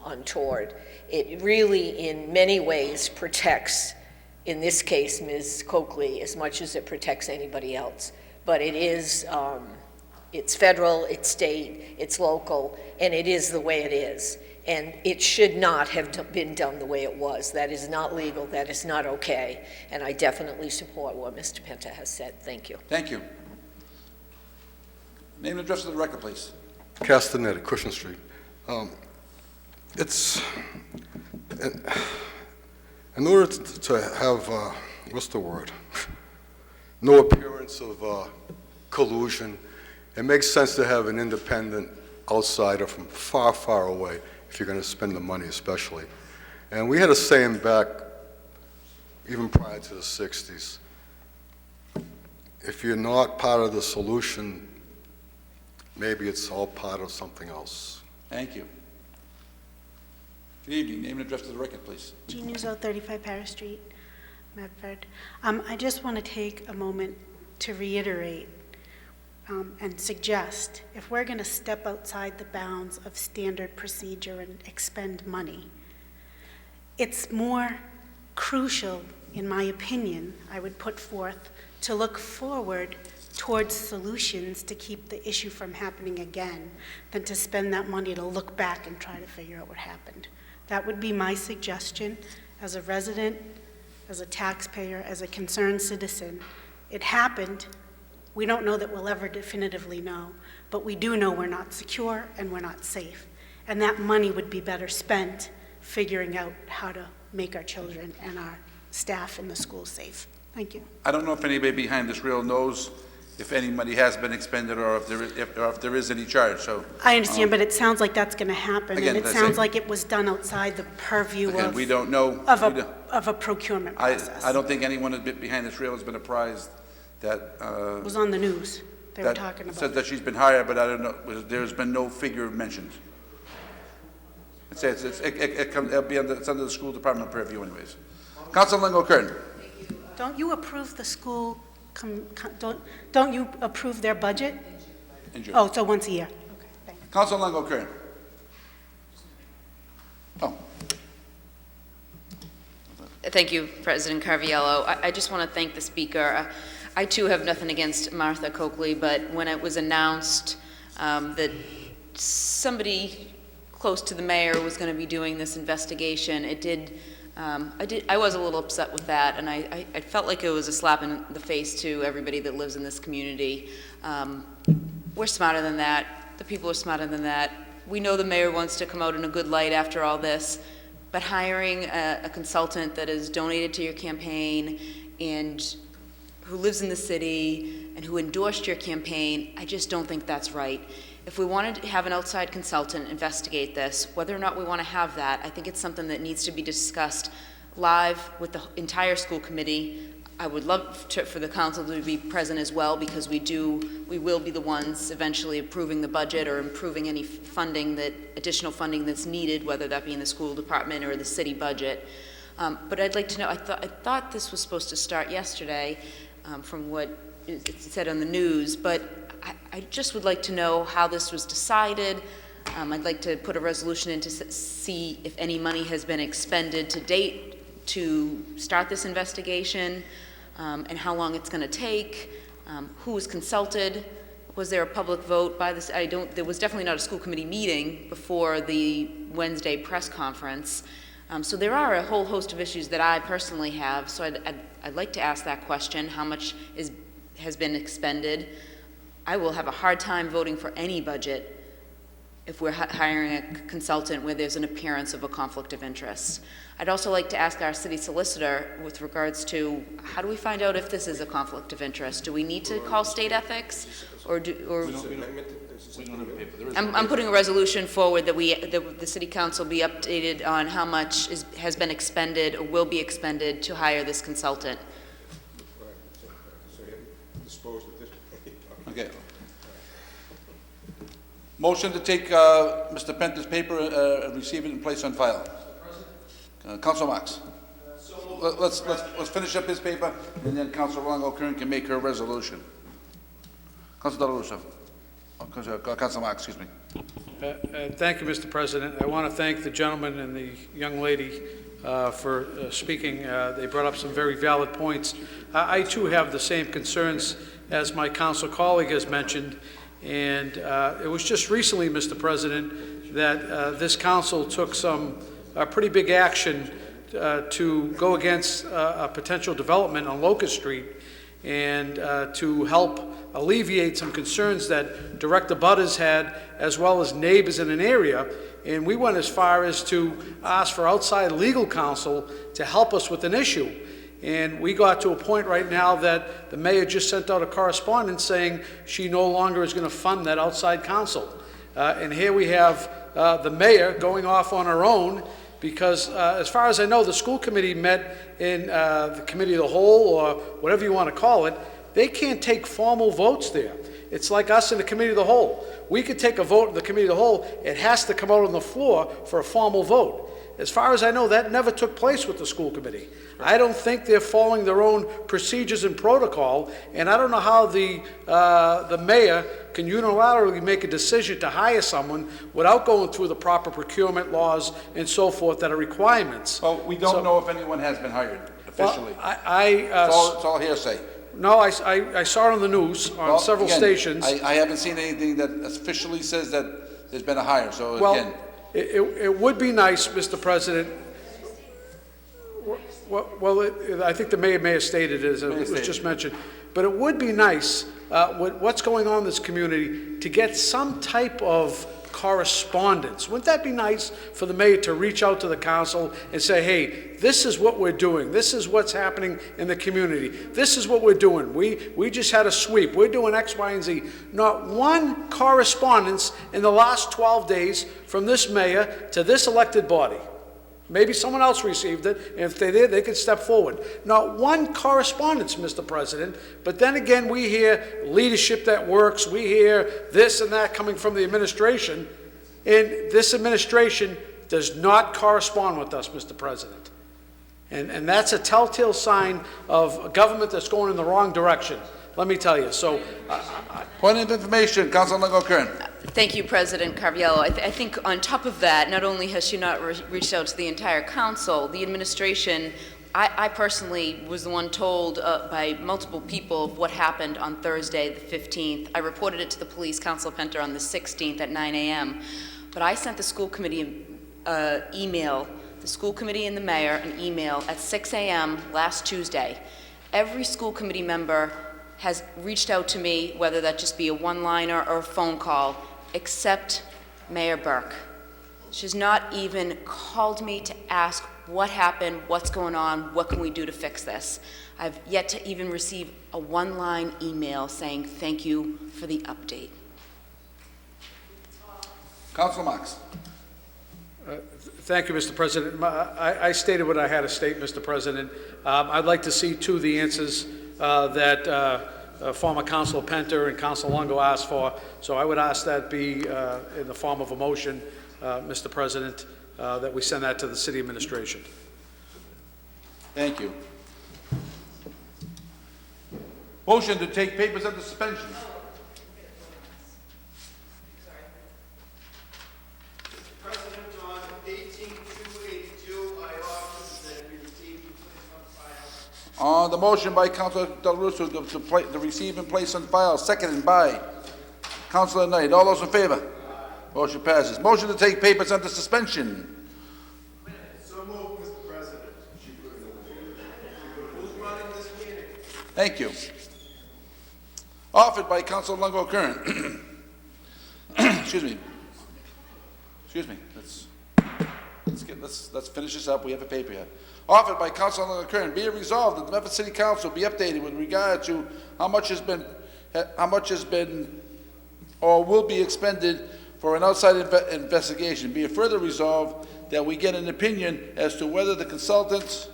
untoward. It really, in many ways, protects, in this case, Ms. Coakley, as much as it protects anybody else. But it is, it's federal, it's state, it's local, and it is the way it is. And it should not have been done the way it was. That is not legal, that is not okay. And I definitely support what Mr. Penta has said. Thank you. Thank you. Name and address of the record, please. Castanet, Cushing Street. It's, in order to have, what's the word? No appearance of collusion, it makes sense to have an independent outsider from far, far away, if you're going to spend the money especially. And we had a saying back, even prior to the 60s, if you're not part of the solution, maybe it's all part of something else. Thank you. Good evening. Name and address to the record, please. Jean Uzo, 35 Paris Street, Medford. I just want to take a moment to reiterate and suggest, if we're going to step outside the bounds of standard procedure and expend money, it's more crucial, in my opinion, I would put forth, to look forward towards solutions to keep the issue from happening again than to spend that money to look back and try to figure out what happened. That would be my suggestion as a resident, as a taxpayer, as a concerned citizen. It happened. We don't know that we'll ever definitively know, but we do know we're not secure and we're not safe. And that money would be better spent figuring out how to make our children and our staff in the schools safe. Thank you. I don't know if anybody behind this rail knows if any money has been expended or if there is any charge. So I understand, but it sounds like that's going to happen, again, and it sounds like it was done outside the purview again, of, we don't know, of a procurement process. I don't think anyone behind this rail has been apprised that It was on the news. They were that talking about said that she's been hired, but I don't know. There's been no figure mentioned. It says it's under the school department purview, anyways. Councilor Longo Kern. Don't you approve the school? Don't you approve their budget? In June. Oh, so once a year. Okay, thanks. Councilor Longo Kern. Oh. Thank you, President Carviello. I just want to thank the speaker. I too have nothing against Martha Coakley, but when it was announced that somebody close to the mayor was going to be doing this investigation, I was a little upset with that, and I felt like it was a slap in the face to everybody that lives in this community. We're smarter than that. The people are smarter than that. We know the mayor wants to come out in a good light after all this, but hiring a consultant that is donated to your campaign and who lives in the city and who endorsed your campaign, I just don't think that's right. If we wanted to have an outside consultant investigate this, whether or not we want to have that, I think it's something that needs to be discussed live with the entire school committee. I would love for the council to be present as well, because we will be the ones eventually approving the budget or improving any funding additional funding that's needed, whether that be in the school department or the city budget. But I'd like to know, I thought this was supposed to start yesterday from what it said on the news, but I just would like to know how this was decided. I'd like to put a resolution in to see if any money has been expended to date to start this investigation, and how long it's going to take, who was consulted, was there a public vote by this? There was definitely not a school committee meeting before the Wednesday press conference. So there are a whole host of issues that I personally have, so I'd like to ask that question, how much has been expended. I will have a hard time voting for any budget if we're hiring a consultant where there's an appearance of a conflict of interest. I'd also like to ask our city solicitor with regards to how do we find out if this is a conflict of interest? Do we need to call state ethics, or I'm putting a resolution forward that the city council be updated on how much has been expended or will be expended to hire this consultant. Okay. Motion to take Mr. Penton's paper and receive it and place on file. Councilor Marks. Let's finish up his paper, and then Councilor Longo-Kern can make her resolution. Councilor Dela Russo. Councilor Marks, excuse me. Thank you, Mr. President. I want to thank the gentleman and the young lady for speaking. They brought up some very valid points. I too have the same concerns as my council colleague has mentioned, and it was just recently, Mr. President, that this council took some pretty big action to go against a potential development on Locust Street and to help alleviate some concerns that direct abutters had, as well as neighbors in an area. And we went as far as to ask for outside legal counsel to help us with an issue. And we got to a point right now that the mayor just sent out a correspondence saying she no longer is going to fund that outside counsel. And here we have the mayor going off on her own, because as far as I know, the school committee met in the committee of the whole, or whatever you want to call it. They can't take formal votes there. It's like us in the committee of the whole. We could take a vote in the committee of the whole. It has to come out on the floor for a formal vote. As far as I know, that never took place with the school committee. I don't think they're following their own procedures and protocol, and I don't know how the mayor can unilaterally make a decision to hire someone without going through the proper procurement laws and so forth that are requirements. Well, we don't know if anyone has been hired officially. Well, it's all hearsay. No, I saw it on the news on several stations. I haven't seen anything that officially says that there's been a hire, so Well, again. it would be nice, Mr. President. Well, I think the mayor may have stated it, as it was just mentioned. But it would be nice, with what's going on in this community, to get some type of correspondence. Wouldn't that be nice for the mayor to reach out to the council and say, hey, this is what we're doing. This is what's happening in the community. This is what we're doing. We just had a sweep. We're doing X, Y, and Z. Not one correspondence in the last 12 days from this mayor to this elected body. Maybe someone else received it, and if they did, they could step forward. Not one correspondence, Mr. President, but then again, we hear leadership that works, we hear this and that coming from the administration, and this administration does not correspond with us, Mr. President. And that's a telltale sign of a government that's going in the wrong direction. Let me tell you. So, Point of information, Councilor Longo-Kern. Thank you, President Carviello. I think on top of that, not only has she not reached out to the entire council, the administration, I personally was the one told by multiple people of what happened on Thursday, the 15th. I reported it to the police, Council Penter, on the 16th at 9 a.m. But I sent the school committee email, the school committee and the mayor, an email at 6 a.m. last Tuesday. Every school committee member has reached out to me, whether that just be a one-liner or a phone call, except Mayor Burke. She's not even called me to ask what happened, what's going on, what can we do to fix this. I've yet to even receive a one-line email saying thank you for the update. Councilor Marks. Thank you, Mr. President. I stated what I had to state, Mr. President. I'd like to see, too, the answers that former Councilor Penter and Councilor Longo asked for. So I would ask that be in the form of a motion, Mr. President, that we send that to the city administration. Thank you. Motion to take papers under suspension. President, on 18-282, I offer that we receive and place on file. On the motion by Councilor Del Russo to receive and place on file, seconded by Councilor Knight. All those in favor? Motion passes. Motion to take papers under suspension. So moved, Mr. President. Who's running this meeting? Thank you. Offered by Councilor Longo Kern. Excuse me. Excuse me. Let's finish this up. We have a paper here. Offered by Councilor Longo Kern. Be it resolved that the Medford City Council be updated with regard to how much has been or will be expended for an outside investigation. Be it further resolved that we get an opinion as to whether the consultant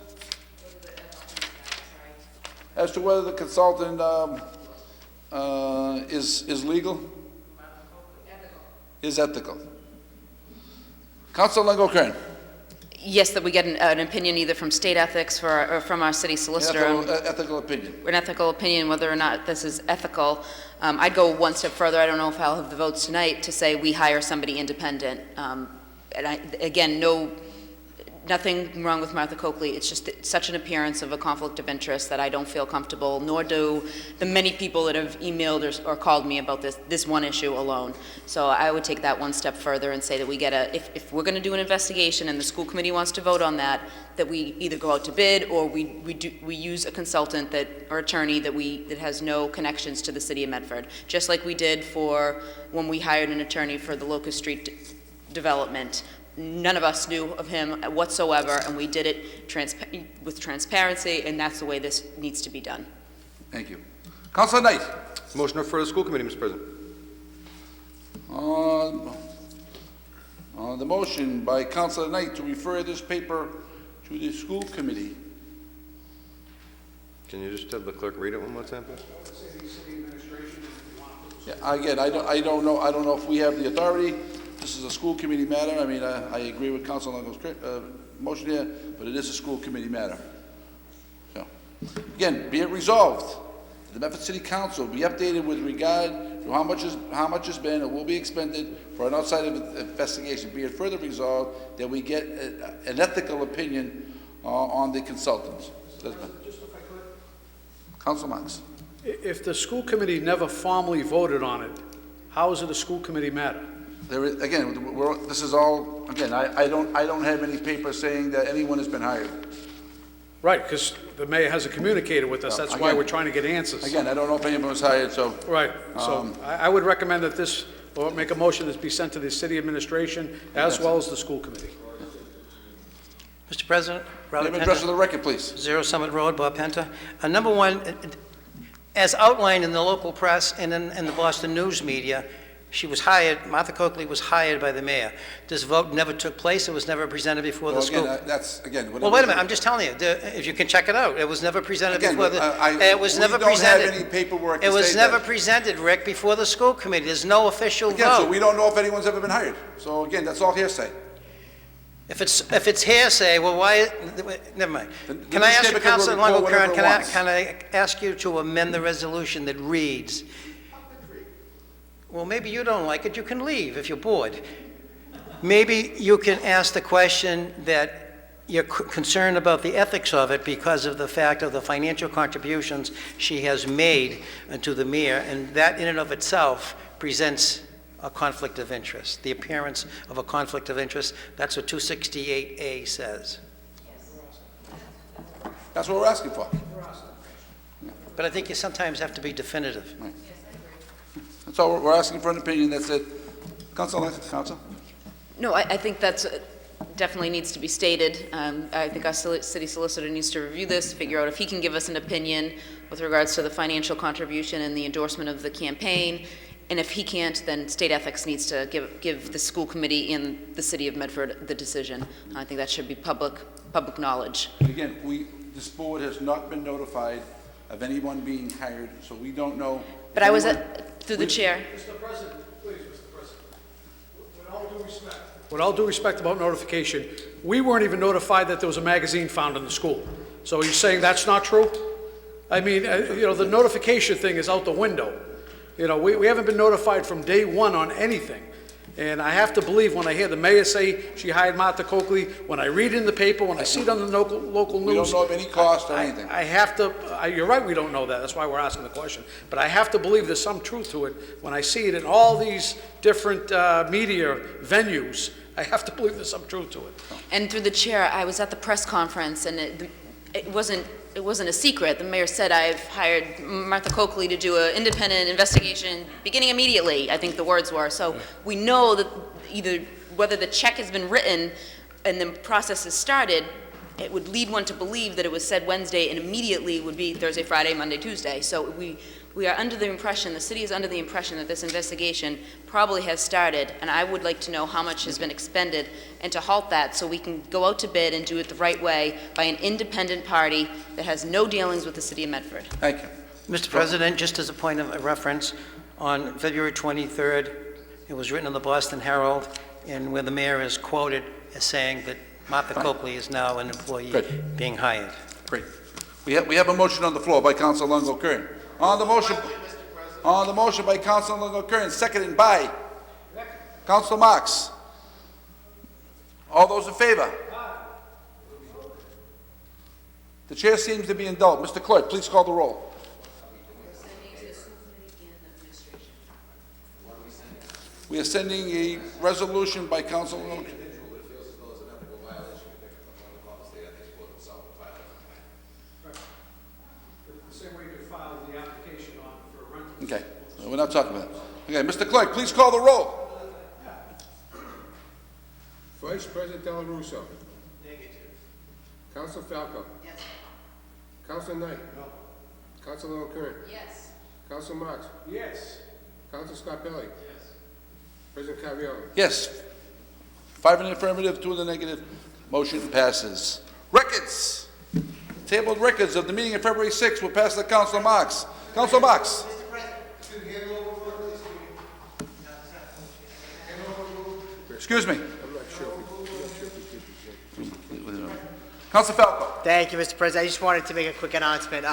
is legal? Is ethical. Councilor Longo Kern. Yes, that we get an opinion either from state ethics or from our city solicitor. Ethical opinion. An ethical opinion, whether or not this is ethical. I'd go one step further. I don't know if I'll have the votes tonight to say we hire somebody independent. Again, nothing wrong with Martha Coakley. It's just such an appearance of a conflict of interest that I don't feel comfortable, nor do the many people that have emailed or called me about this one issue alone. So I would take that one step further and say that we get if we're going to do an investigation and the school committee wants to vote on that we either go out to bid or we use a consultant or attorney that has no connections to the city of Medford, just like we did for when we hired an attorney for the Locust Street development. None of us knew of him whatsoever, and we did it with transparency, and that's the way this needs to be done. Thank you. Councilor Knight. Motion to refer to the school committee, Mr. President. On the motion by Councilor Knight to refer this paper to the school committee. Can you just have the clerk read it one more time, please? Yeah, again, I don't know if we have the authority. This is a school committee matter. I mean, I agree with Councilor Longo's motion here, but it is a school committee matter. So, again, be it resolved, the Medford City Council be updated with regard to how much has been or will be expended for an outside investigation. Be it further resolved that we get an ethical opinion on the consultants. Just if I could. Councilor Marks. If the school committee never formally voted on it, how is it a school committee matter? This is all, again, I don't have any paper saying that anyone has been hired. Right, because the mayor hasn't communicated with us. That's why we're trying to get answers. Again, I don't know if anyone was hired, so. Right, so I would recommend that this, or make a motion that be sent to the city administration as well as the school committee. Mr. President, Name and address for the record, please. 0 Summit Road, Bob Penta. Number one, as outlined in the local press and in the Boston news media, Martha Coakley was hired by the mayor. This vote never took place. It was never presented before the school. Well, wait a minute. I'm just telling you. If you can check it out, it was never presented before the. It was never presented. We don't presented. have any paperwork. It was never presented, Rick, before the school committee. There's no official vote. So we don't know if anyone's ever been hired. So again, that's all hearsay. If it's hearsay, well, why? Never mind. Can I ask you, Councilor Longo Kern? Can I ask you to amend the resolution that reads? Well, maybe you don't like it. You can leave if you're bored. Maybe you can ask the question that you're concerned about the ethics of it because of the fact of the financial contributions she has made to the mayor, and that in and of itself presents a conflict of interest, the appearance of a conflict of interest. That's what 268A says. That's what we're asking for. But I think you sometimes have to be definitive. Right. That's all, we're asking for an opinion, that's it. Council? No, I think that's, definitely needs to be stated. I think our city solicitor needs to review this, figure out if he can give us an opinion with regards to the financial contribution and the endorsement of the campaign. And if he can't, then state ethics needs to give the school committee in the city of Medford the decision. I think that should be public knowledge. Again, this board has not been notified of anyone being hired, so we don't know. But I was through the chair. Mr. President, please, Mr. President. With all due respect about notification, we weren't even notified that there was a magazine found in the school. So are you saying that's not true? I mean, the notification thing is out the window. We haven't been notified from day one on anything. And I have to believe when I hear the mayor say she hired Martha Coakley, when I read it in the paper, when I see it on the local news. We don't know of any cost or anything. I have to, you're right, we don't know that. That's why we're asking the question. But I have to believe there's some truth to it. When I see it in all these different media venues, I have to believe there's some truth to it. And through the chair, I was at the press conference, and it wasn't a secret. The mayor said, I've hired Martha Coakley to do an independent investigation beginning immediately, I think the words were. So we know that either whether the check has been written and the process has started, it would lead one to believe that it was said Wednesday and immediately would be Thursday, Friday, Monday, Tuesday. So we are under the impression, the city is under the impression that this investigation probably has started, and I would like to know how much has been expended and to halt that so we can go out to bid and do it the right way by an independent party that has no dealings with the city of Medford. Thank you. Mr. President, just as a point of reference, on February 23rd, it was written in the Boston Herald, and where the mayor is quoted as saying that Martha Coakley is now an employee being hired. Great. We have a motion on the floor by Councilor Longo Kern. On the motion by Councilor Longo Kern, seconded by Councilor Marks. All those in favor? The chair seems to be indulged. Mr. Clerk, please call the roll. We are sending a resolution by Councilor Longo. Okay, we're not talking about that. Okay, Mr. Clerk, please call the roll. Vice President Dela Russo. Negative. Council Falco. Yes. Council Knight. No. Council O'Kern. Yes. Council Marks. Yes. Council Scarpelli. Yes. President Caviola. Yes. 5 in the affirmative, 2 in the negative. Motion passes. Records. Tabled records of the meeting of February 6th will pass to Councilor Marks. Councilor Marks. Excuse me. I'm not sure if we did. Councilor Falco. Thank you, Mr. President. I just wanted to make a quick announcement.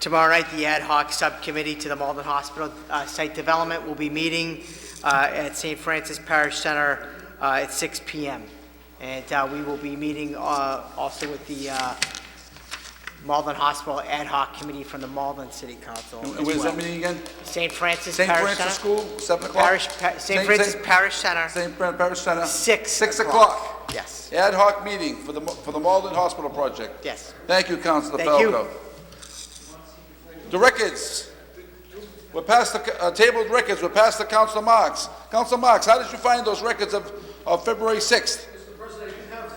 Tomorrow night, the ad hoc subcommittee to the Malden Hospital site development will be meeting at St. Francis Parish Center at 6 p.m. And we will be meeting also with the Malden Hospital ad hoc committee from the Malden City Council. And where's that meeting again? St. Francis St. Parish Francis Center. School, 7 o'clock? St. Francis Parish Center. St. Parish Center. 6 o'clock. Yes. Ad hoc meeting for the Malden Hospital project. Yes. Thank you, Councilor Thank Falco. you. The records. We're past the tabled records. We're past the Councilor Marks. Councilor Marks, how did you find those records of February 6th? Mr. President, you have a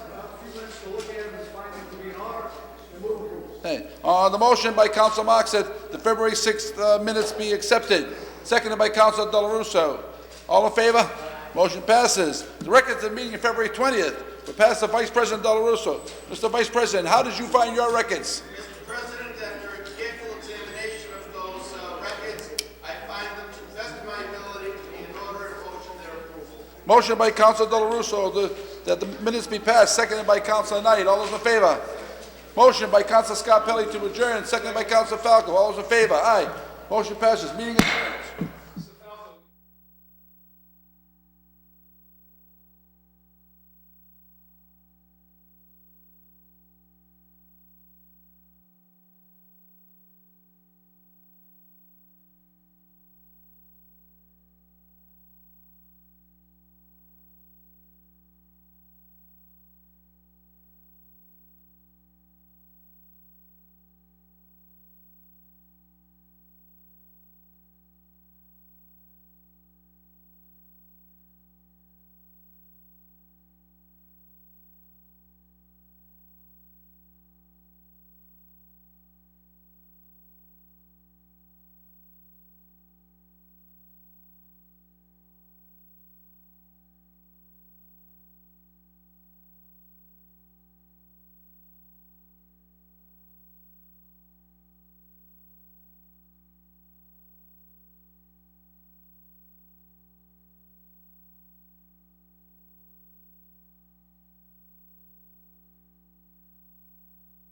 few minutes to look at them and find them to be in order and move approval. Hey, the motion by Councilor Marks that the February 6th minutes be accepted. Seconded by Councilor Dela Russo. All in favor? Motion passes. The records of the meeting of February 20th were passed to Vice President Dela Russo. Mr. Vice President, how did you find your records? Mr. President, after a careful examination of those records, I find them to the best of my ability to be in order and motion their approval. Motion by Councilor Dela Russo that the minutes be passed, seconded by Councilor Knight. All those in favor? Motion by Councilor Scarpelli to adjourn, seconded by Councilor Falco. All those in favor? Aye. Motion passes. Meeting adjourned.